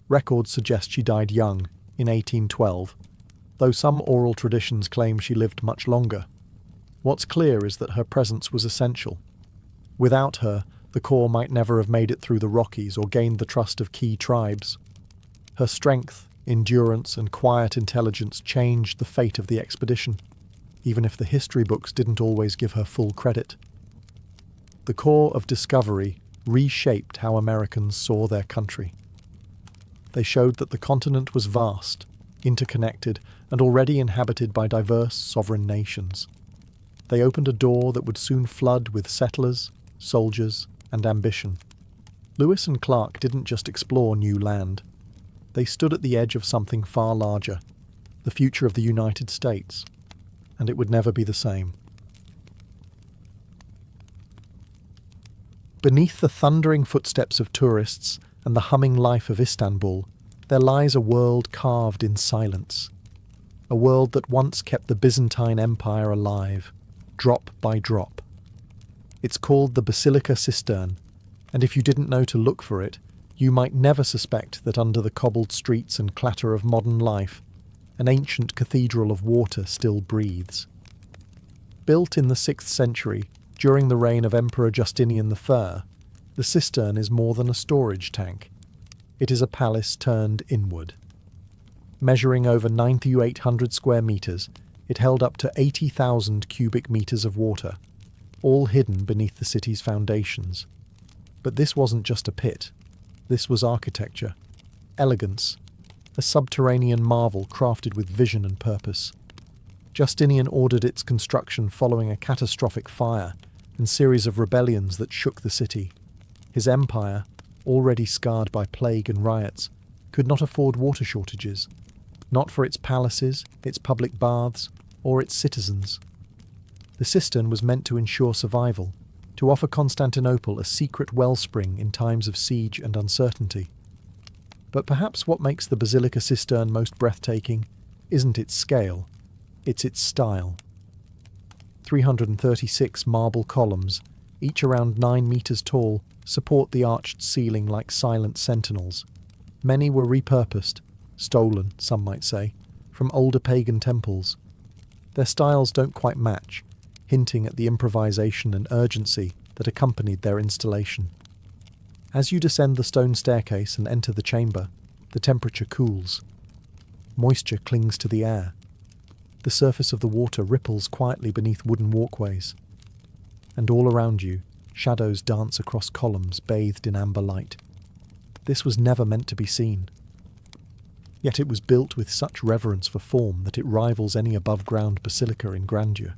Records suggest she died young, in 1812, though some oral traditions claim she lived much longer. What's clear is that her presence was essential. Without her, the Corps might never have made it through the Rockies or gained the trust of key tribes. Her strength, endurance, and quiet intelligence changed the fate of the expedition, even if the history books didn't always give her full credit. The Corps of Discovery reshaped how Americans saw their country. They showed that the continent was vast, interconnected, and already inhabited by diverse sovereign nations. They opened a door that would soon flood with settlers, soldiers, and ambition. Lewis and Clark didn't just explore new land. They stood at the edge of something far larger, the future of the United States, and it would never be the same. Beneath the thundering footsteps of tourists and the humming life of Istanbul, there lies a world carved in silence. A world that once kept the Byzantine Empire alive, drop by drop. It's called the Basilica Cistern, and if you didn't know to look for it, you might never suspect that under the cobbled streets and clatter of modern life, an ancient cathedral of water still breathes. Built in the 6th century, during the reign of Emperor Justinian the Fair, the cistern is more than a storage tank. It is a palace turned inward. Measuring over 9,800 square meters, it held up to 80,000 cubic meters of water, all hidden beneath the city's foundations. But this wasn't just a pit. This was architecture, elegance, a subterranean marvel crafted with vision and purpose. Justinian ordered its construction following a catastrophic fire and series of rebellions that shook the city. His empire, already scarred by plague and riots, could not afford water shortages, not for its palaces, its public baths, or its citizens. The cistern was meant to ensure survival, to offer Constantinople a secret wellspring in times of siege and uncertainty. But perhaps what makes the Basilica Cistern most breathtaking isn't its scale, it's its style. 336 marble columns, each around 9 meters tall, support the arched ceiling like silent sentinels. Many were repurposed, stolen, some might say, from older pagan temples. Their styles don't quite match, hinting at the improvisation and urgency that accompanied their installation. As you descend the stone staircase and enter the chamber, the temperature cools. Moisture clings to the air. The surface of the water ripples quietly beneath wooden walkways. And all around you, shadows dance across columns bathed in amber light. This was never meant to be seen. Yet it was built with such reverence for form that it rivals any above-ground basilica in grandeur.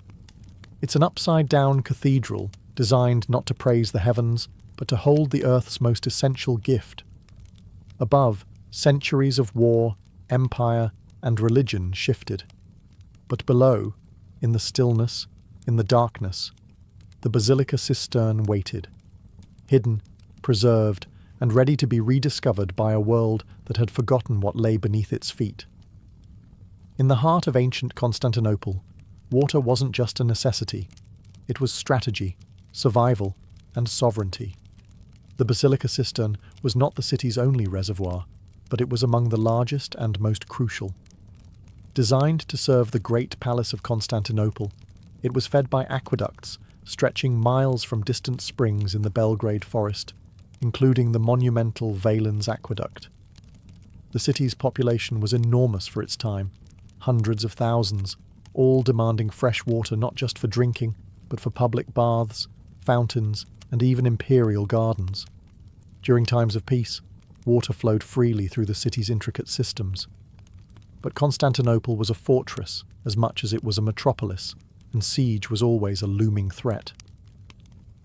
It's an upside-down cathedral designed not to praise the heavens, but to hold the earth's most essential gift. Above, centuries of war, empire, and religion shifted. But below, in the stillness, in the darkness, the Basilica Cistern waited, hidden, preserved, and ready to be rediscovered by a world that had forgotten what lay beneath its feet. In the heart of ancient Constantinople, water wasn't just a necessity. It was strategy, survival, and sovereignty. The Basilica Cistern was not the city's only reservoir, but it was among the largest and most crucial. Designed to serve the great palace of Constantinople, it was fed by aqueducts stretching miles from distant springs in the Belgrade forest, including the monumental Valens Aqueduct. The city's population was enormous for its time, hundreds of thousands, all demanding fresh water not just for drinking, but for public baths, fountains, and even imperial gardens. During times of peace, water flowed freely through the city's intricate systems. But Constantinople was a fortress as much as it was a metropolis, and siege was always a looming threat.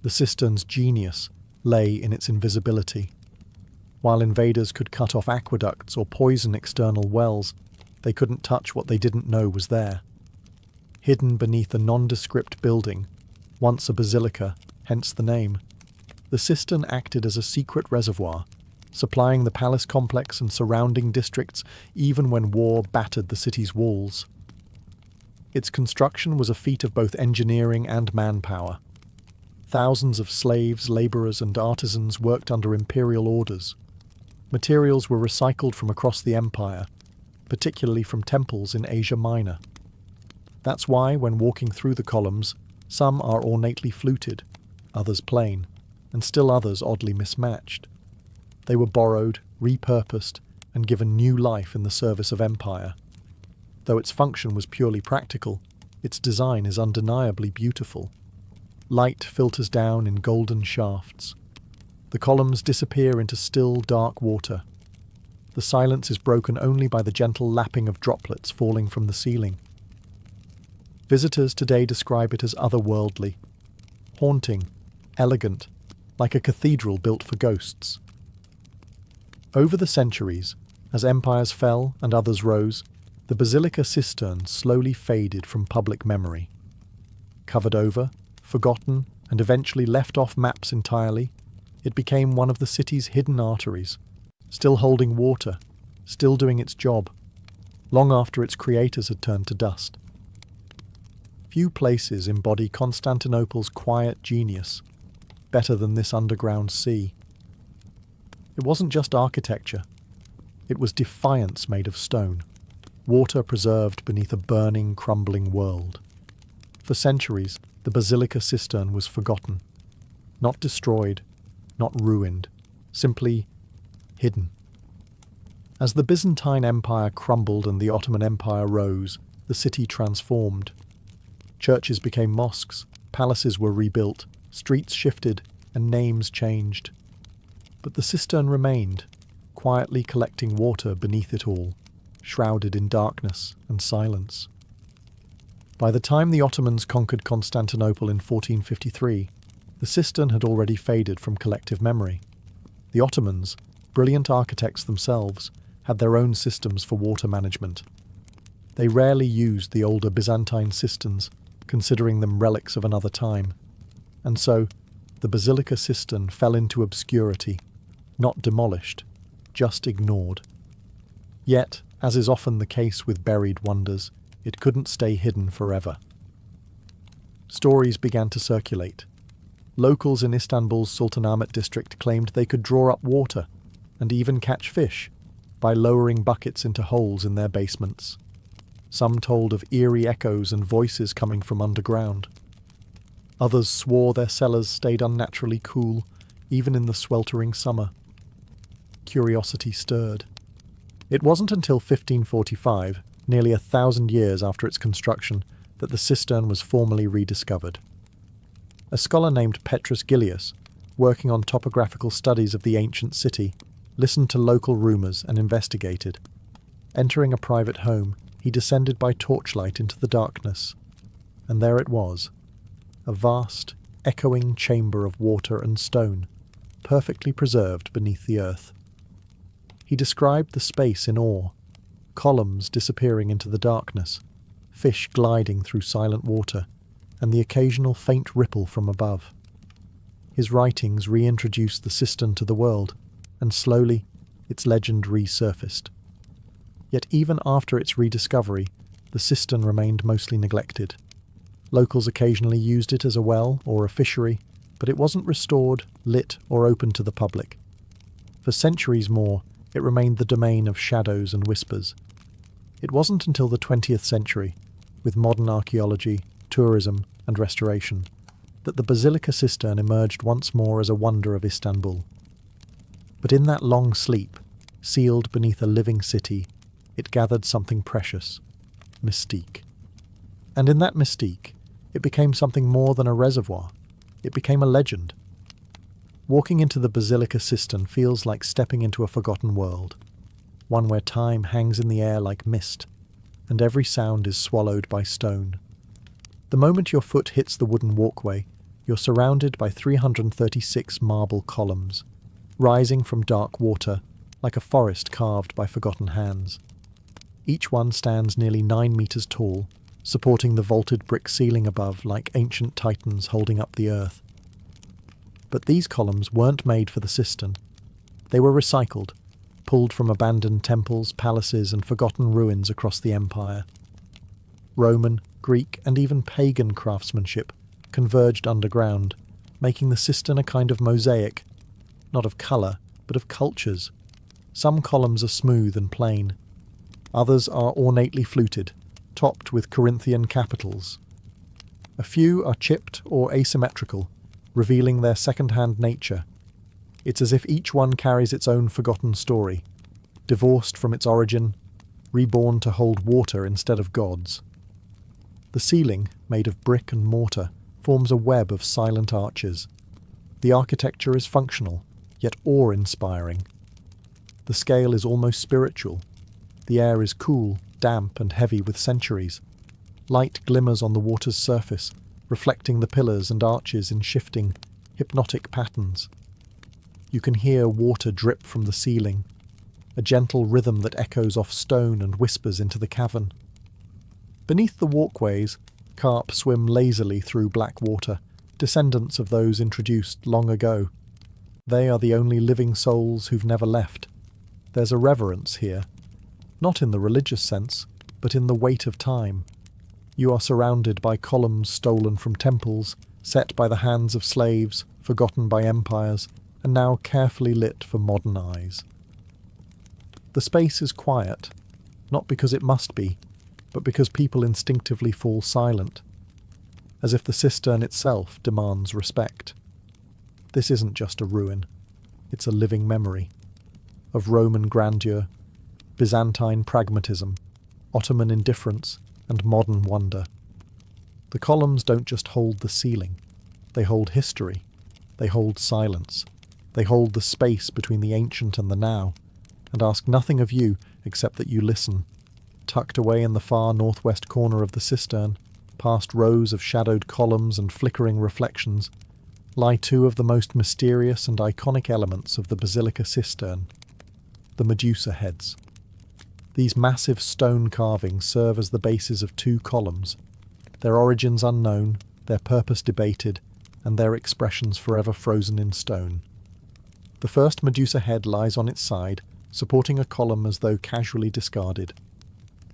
The cistern's genius lay in its invisibility. While invaders could cut off aqueducts or poison external wells, they couldn't touch what they didn't know was there. Hidden beneath a nondescript building, once a basilica, hence the name, the cistern acted as a secret reservoir, supplying the palace complex and surrounding districts even when war battered the city's walls. Its construction was a feat of both engineering and manpower. Thousands of slaves, labourers and artisans worked under imperial orders. Materials were recycled from across the empire, particularly from temples in Asia Minor. That's why, when walking through the columns, some are ornately fluted, others plain, and still others oddly mismatched. They were borrowed, repurposed, and given new life in the service of empire. Though its function was purely practical, its design is undeniably beautiful. Light filters down in golden shafts. The columns disappear into still, dark water. The silence is broken only by the gentle lapping of droplets falling from the ceiling. Visitors today describe it as otherworldly, haunting, elegant, like a cathedral built for ghosts. Over the centuries, as empires fell and others rose, the Basilica Cistern slowly faded from public memory. Covered over, forgotten, and eventually left off maps entirely, it became one of the city's hidden arteries, still holding water, still doing its job, long after its creators had turned to dust. Few places embody Constantinople's quiet genius better than this underground sea. It wasn't just architecture. It was defiance made of stone, water preserved beneath a burning, crumbling world. For centuries, the Basilica Cistern was forgotten, not destroyed, not ruined, simply hidden. As the Byzantine Empire crumbled and the Ottoman Empire rose, the city transformed. Churches became mosques, palaces were rebuilt, streets shifted, and names changed. But the cistern remained, quietly collecting water beneath it all, shrouded in darkness and silence. By the time the Ottomans conquered Constantinople in 1453, the cistern had already faded from collective memory. The Ottomans, brilliant architects themselves, had their own systems for water management. They rarely used the older Byzantine cisterns, considering them relics of another time. And so, the Basilica Cistern fell into obscurity, not demolished, just ignored. Yet, as is often the case with buried wonders, it couldn't stay hidden forever. Stories began to circulate. Locals in Istanbul's Sultanahmet district claimed they could draw up water, and even catch fish, by lowering buckets into holes in their basements. Some told of eerie echoes and voices coming from underground. Others swore their cellars stayed unnaturally cool, even in the sweltering summer. Curiosity stirred. It wasn't until 1545, nearly 1,000 years after its construction, that the cistern was formally rediscovered. A scholar named Petrus Gillius, working on topographical studies of the ancient city, listened to local rumours and investigated. Entering a private home, he descended by torchlight into the darkness. And there it was, a vast, echoing chamber of water and stone, perfectly preserved beneath the earth. He described the space in awe, columns disappearing into the darkness, fish gliding through silent water, and the occasional faint ripple from above. His writings reintroduced the cistern to the world, and slowly its legend resurfaced. Yet even after its rediscovery, the cistern remained mostly neglected. Locals occasionally used it as a well or a fishery, but it wasn't restored, lit, or open to the public. For centuries more, it remained the domain of shadows and whispers. It wasn't until the 20th century, with modern archaeology, tourism, and restoration, that the Basilica Cistern emerged once more as a wonder of Istanbul. But in that long sleep, sealed beneath a living city, it gathered something precious, mystique. And in that mystique, it became something more than a reservoir. It became a legend. Walking into the Basilica Cistern feels like stepping into a forgotten world, one where time hangs in the air like mist, and every sound is swallowed by stone. The moment your foot hits the wooden walkway, you're surrounded by 336 marble columns, rising from dark water like a forest carved by forgotten hands. Each one stands nearly 9 meters tall, supporting the vaulted brick ceiling above like ancient titans holding up the earth. But these columns weren't made for the cistern. They were recycled, pulled from abandoned temples, palaces, and forgotten ruins across the empire. Roman, Greek, and even pagan craftsmanship converged underground, making the cistern a kind of mosaic, not of colour, but of cultures. Some columns are smooth and plain. Others are ornately fluted, topped with Corinthian capitals. A few are chipped or asymmetrical, revealing their second-hand nature. It's as if each one carries its own forgotten story, divorced from its origin, reborn to hold water instead of gods. The ceiling, made of brick and mortar, forms a web of silent arches. The architecture is functional, yet awe-inspiring. The scale is almost spiritual. The air is cool, damp, and heavy with centuries. Light glimmers on the water's surface, reflecting the pillars and arches in shifting, hypnotic patterns. You can hear water drip from the ceiling, a gentle rhythm that echoes off stone and whispers into the cavern. Beneath the walkways, carp swim lazily through black water, descendants of those introduced long ago. They are the only living souls who've never left. There's a reverence here, not in the religious sense, but in the weight of time. You are surrounded by columns stolen from temples, set by the hands of slaves, forgotten by empires, and now carefully lit for modern eyes. The space is quiet, not because it must be, but because people instinctively fall silent, as if the cistern itself demands respect. This isn't just a ruin, it's a living memory of Roman grandeur, Byzantine pragmatism, Ottoman indifference, and modern wonder. The columns don't just hold the ceiling, they hold history, they hold silence, they hold the space between the ancient and the now, and ask nothing of you except that you listen. Tucked away in the far northwest corner of the cistern, past rows of shadowed columns and flickering reflections, lie two of the most mysterious and iconic elements of the Basilica Cistern, the Medusa heads. These massive stone carvings serve as the bases of two columns, their origins unknown, their purpose debated, and their expressions forever frozen in stone. The first Medusa head lies on its side, supporting a column as though casually discarded.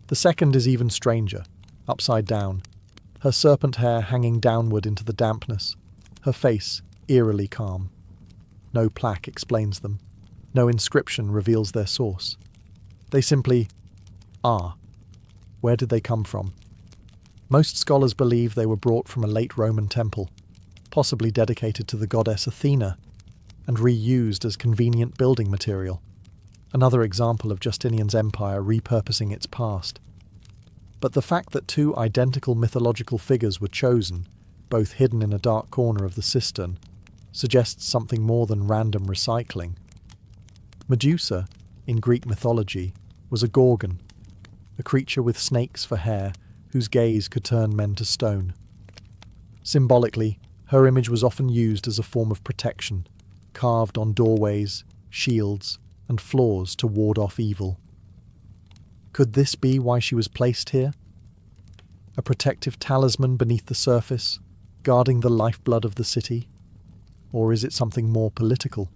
The second is even stranger, upside down, her serpent hair hanging downward into the dampness, her face eerily calm. No plaque explains them. No inscription reveals their source. They simply are. Where did they come from? Most scholars believe they were brought from a late Roman temple, possibly dedicated to the goddess Athena, and reused as convenient building material. Another example of Justinian's empire repurposing its past. But the fact that two identical mythological figures were chosen, both hidden in a dark corner of the cistern, suggests something more than random recycling. Medusa, in Greek mythology, was a gorgon, a creature with snakes for hair whose gaze could turn men to stone. Symbolically, her image was often used as a form of protection, carved on doorways, shields, and floors to ward off evil. Could this be why she was placed here? A protective talisman beneath the surface, guarding the lifeblood of the city? Or is it something more political?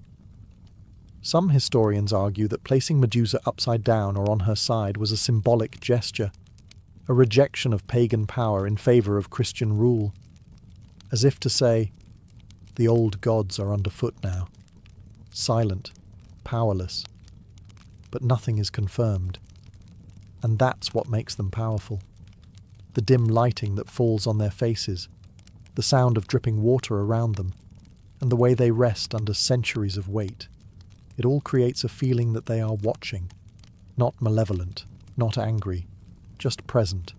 Some historians argue that placing Medusa upside down or on her side was a symbolic gesture, a rejection of pagan power in favour of Christian rule, as if to say, the old gods are underfoot now, silent, powerless, but nothing is confirmed. And that's what makes them powerful. The dim lighting that falls on their faces, the sound of dripping water around them, and the way they rest under centuries of weight. It all creates a feeling that they are watching, not malevolent, not angry, just present.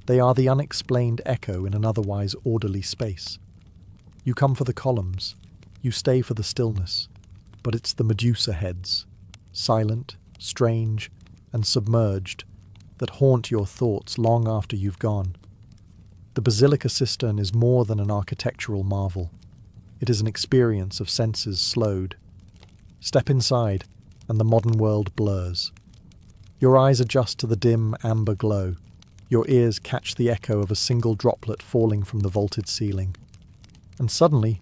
They are the unexplained echo in an otherwise orderly space. You come for the columns, you stay for the stillness, but it's the Medusa heads, silent, strange, and submerged, that haunt your thoughts long after you've gone. The Basilica Cistern is more than an architectural marvel. It is an experience of senses slowed. Step inside, and the modern world blurs. Your eyes adjust to the dim, amber glow. Your ears catch the echo of a single droplet falling from the vaulted ceiling. And suddenly,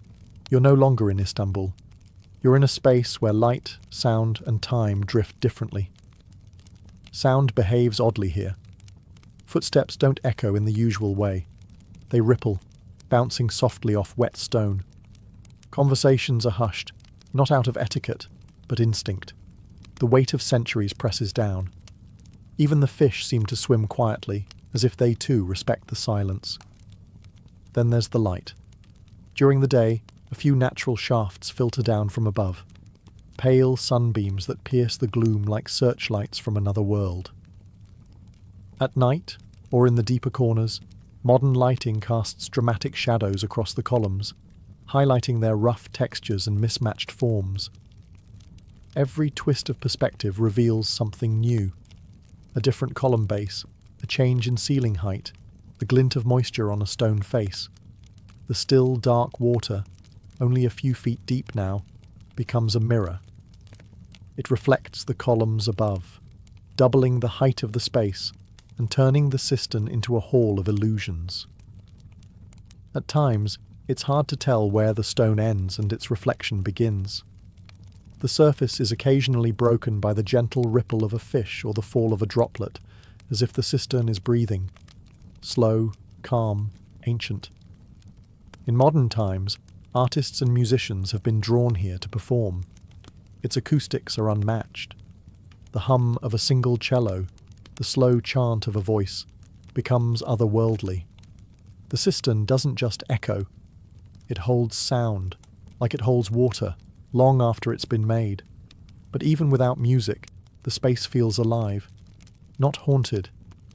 you're no longer in Istanbul. You're in a space where light, sound, and time drift differently. Sound behaves oddly here. Footsteps don't echo in the usual way. They ripple, bouncing softly off wet stone. Conversations are hushed, not out of etiquette, but instinct. The weight of centuries presses down. Even the fish seem to swim quietly, as if they too respect the silence. Then there's the light. During the day, a few natural shafts filter down from above, pale sunbeams that pierce the gloom like searchlights from another world. At night, or in the deeper corners, modern lighting casts dramatic shadows across the columns, highlighting their rough textures and mismatched forms. Every twist of perspective reveals something new. A different column base, a change in ceiling height, the glint of moisture on a stone face. The still, dark water, only a few feet deep now, becomes a mirror. It reflects the columns above, doubling the height of the space and turning the cistern into a hall of illusions. At times, it's hard to tell where the stone ends and its reflection begins. The surface is occasionally broken by the gentle ripple of a fish or the fall of a droplet, as if the cistern is breathing. Slow, calm, ancient. In modern times, artists and musicians have been drawn here to perform. Its acoustics are unmatched. The hum of a single cello, the slow chant of a voice, becomes otherworldly. The cistern doesn't just echo. It holds sound, like it holds water, long after it's been made. But even without music, the space feels alive. Not haunted,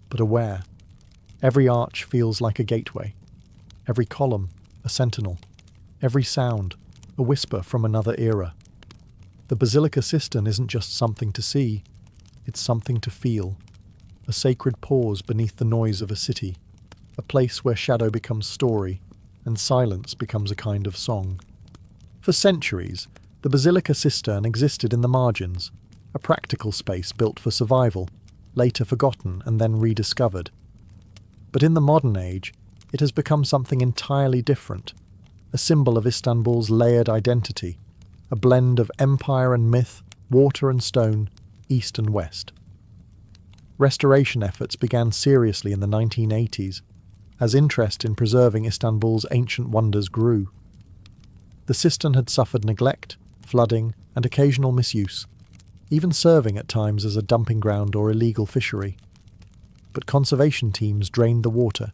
but aware. Every arch feels like a gateway. Every column, a sentinel. Every sound, a whisper from another era. The Basilica Cistern isn't just something to see, it's something to feel. A sacred pause beneath the noise of a city. A place where shadow becomes story, and silence becomes a kind of song. For centuries, the Basilica Cistern existed in the margins, a practical space built for survival, later forgotten and then rediscovered. But in the modern age, it has become something entirely different, a symbol of Istanbul's layered identity, a blend of empire and myth, water and stone, east and west. Restoration efforts began seriously in the 1980s, as interest in preserving Istanbul's ancient wonders grew. The cistern had suffered neglect, flooding, and occasional misuse, even serving at times as a dumping ground or illegal fishery. But conservation teams drained the water,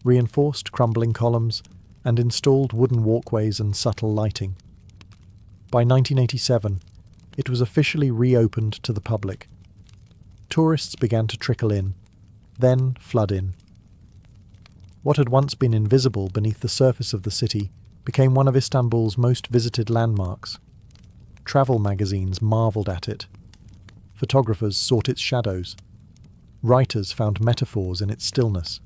reinforced crumbling columns, and installed wooden walkways and subtle lighting. By 1987, it was officially reopened to the public. Tourists began to trickle in, then flood in. What had once been invisible beneath the surface of the city became one of Istanbul's most visited landmarks. Travel magazines marvelled at it. Photographers sought its shadows. Writers found metaphors in its stillness.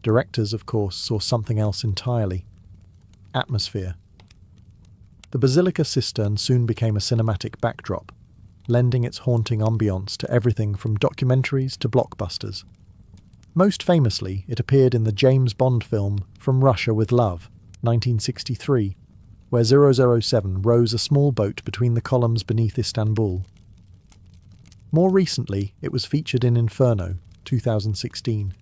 Directors, of course, saw something else entirely. Atmosphere. The Basilica Cistern soon became a cinematic backdrop, lending its haunting ambience to everything from documentaries to blockbusters. Most famously, it appeared in the James Bond film From Russia with Love, 1963, where 007 rows a small boat between the columns beneath Istanbul. More recently, it was featured in Inferno, 2016,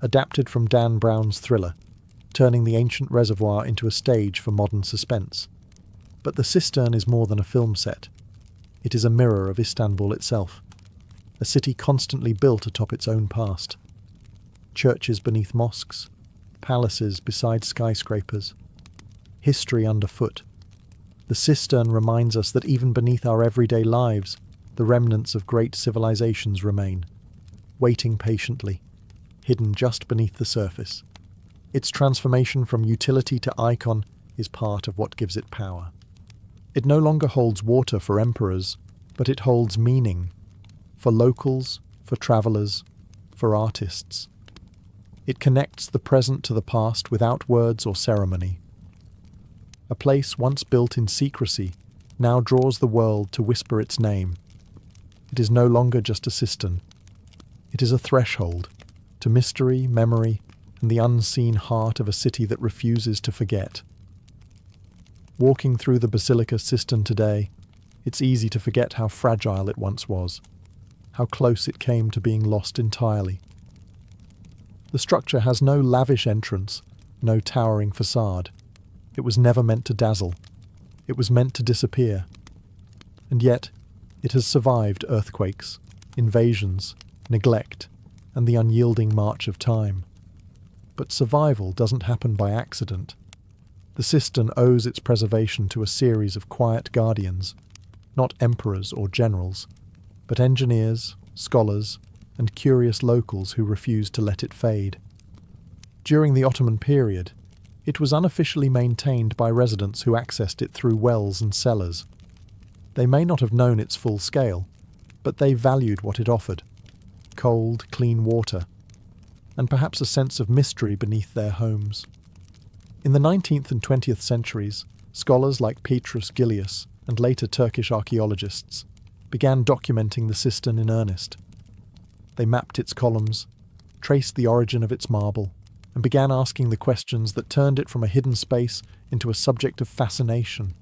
adapted from Dan Brown's thriller, turning the ancient reservoir into a stage for modern suspense. But the cistern is more than a film set. It is a mirror of Istanbul itself, a city constantly built atop its own past. Churches beneath mosques, palaces beside skyscrapers, history underfoot. The cistern reminds us that even beneath our everyday lives, the remnants of great civilizations remain, waiting patiently, hidden just beneath the surface. Its transformation from utility to icon is part of what gives it power. It no longer holds water for emperors, but it holds meaning, for locals, for travellers, for artists. It connects the present to the past without words or ceremony. A place once built in secrecy now draws the world to whisper its name. It is no longer just a cistern. It is a threshold to mystery, memory, and the unseen heart of a city that refuses to forget. Walking through the Basilica Cistern today, it's easy to forget how fragile it once was, how close it came to being lost entirely. The structure has no lavish entrance, no towering facade. It was never meant to dazzle. It was meant to disappear. And yet, it has survived earthquakes, invasions, neglect, and the unyielding march of time. But survival doesn't happen by accident. The cistern owes its preservation to a series of quiet guardians, not emperors or generals, but engineers, scholars, and curious locals who refused to let it fade. During the Ottoman period, it was unofficially maintained by residents who accessed it through wells and cellars. They may not have known its full scale, but they valued what it offered: cold, clean water, and perhaps a sense of mystery beneath their homes. In the 19th and 20th centuries, scholars like Petrus Gillius and later Turkish archaeologists began documenting the cistern in earnest. They mapped its columns, traced the origin of its marble, and began asking the questions that turned it from a hidden space into a subject of fascination.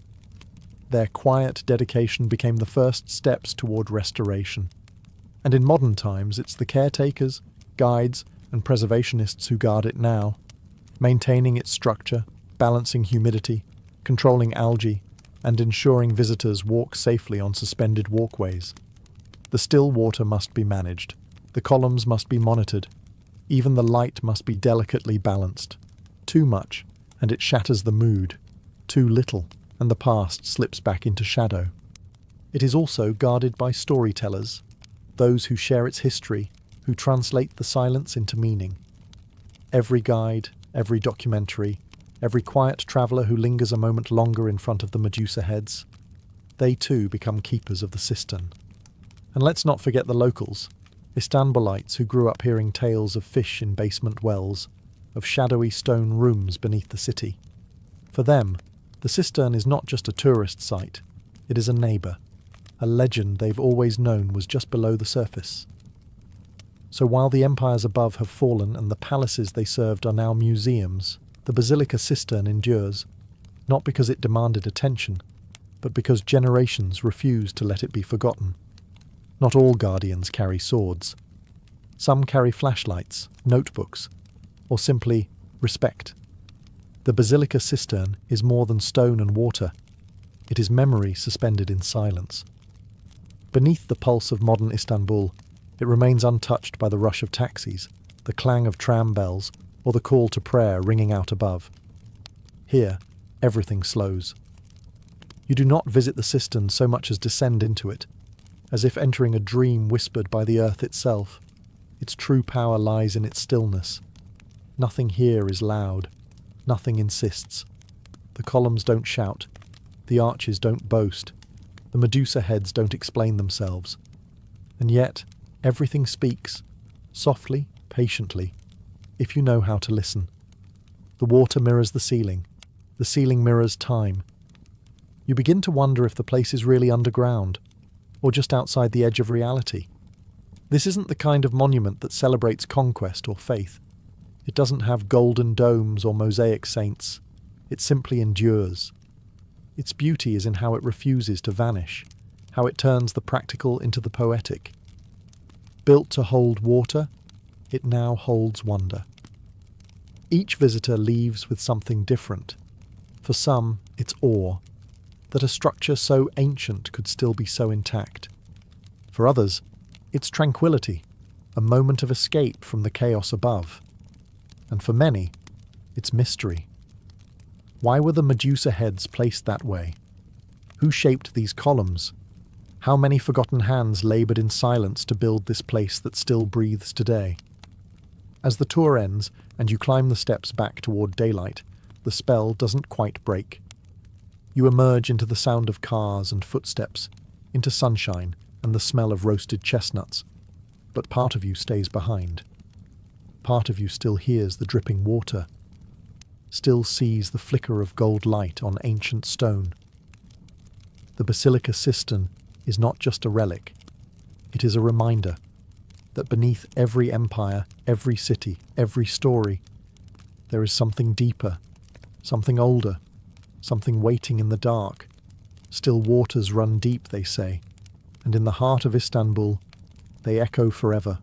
Their quiet dedication became the first steps toward restoration. And in modern times, it's the caretakers, guides, and preservationists who guard it now, maintaining its structure, balancing humidity, controlling algae, and ensuring visitors walk safely on suspended walkways. The still water must be managed. The columns must be monitored. Even the light must be delicately balanced. Too much, and it shatters the mood. Too little, and the past slips back into shadow. It is also guarded by storytellers, those who share its history, who translate the silence into meaning. Every guide, every documentary, every quiet traveller who lingers a moment longer in front of the Medusa heads, they too become keepers of the cistern. And let's not forget the locals, Istanbulites who grew up hearing tales of fish in basement wells, of shadowy stone rooms beneath the city. For them, the cistern is not just a tourist site, it is a neighbour, a legend they've always known was just below the surface. So while the empires above have fallen and the palaces they served are now museums, the Basilica Cistern endures, not because it demanded attention, but because generations refused to let it be forgotten. Not all guardians carry swords. Some carry flashlights, notebooks, or simply respect. The Basilica Cistern is more than stone and water. It is memory suspended in silence. Beneath the pulse of modern Istanbul, it remains untouched by the rush of taxis, the clang of tram bells, or the call to prayer ringing out above. Here, everything slows. You do not visit the cistern so much as descend into it, as if entering a dream whispered by the earth itself. Its true power lies in its stillness. Nothing here is loud. Nothing insists. The columns don't shout. The arches don't boast. The Medusa heads don't explain themselves. And yet, everything speaks, softly, patiently, if you know how to listen. The water mirrors the ceiling mirrors time. You begin to wonder if the place is really underground, or just outside the edge of reality. This isn't the kind of monument that celebrates conquest or faith. It doesn't have golden domes or mosaic saints. It simply endures. Its beauty is in how it refuses to vanish, how it turns the practical into the poetic. Built to hold water, it now holds wonder. Each visitor leaves with something different. For some, it's awe, that a structure so ancient could still be so intact. For others, it's tranquility, a moment of escape from the chaos above. And for many, it's mystery. Why were the Medusa heads placed that way? Who shaped these columns? How many forgotten hands laboured in silence to build this place that still breathes today? As the tour ends and you climb the steps back toward daylight, the spell doesn't quite break. You emerge into the sound of cars and footsteps, into sunshine and the smell of roasted chestnuts. But part of you stays behind. Part of you still hears the dripping water, still sees the flicker of gold light on ancient stone. The Basilica Cistern is not just a relic, it is a reminder that beneath every empire, every city, every story, there is something deeper, something older, something waiting in the dark. Still waters run deep, they say, and in the heart of Istanbul, they echo forever.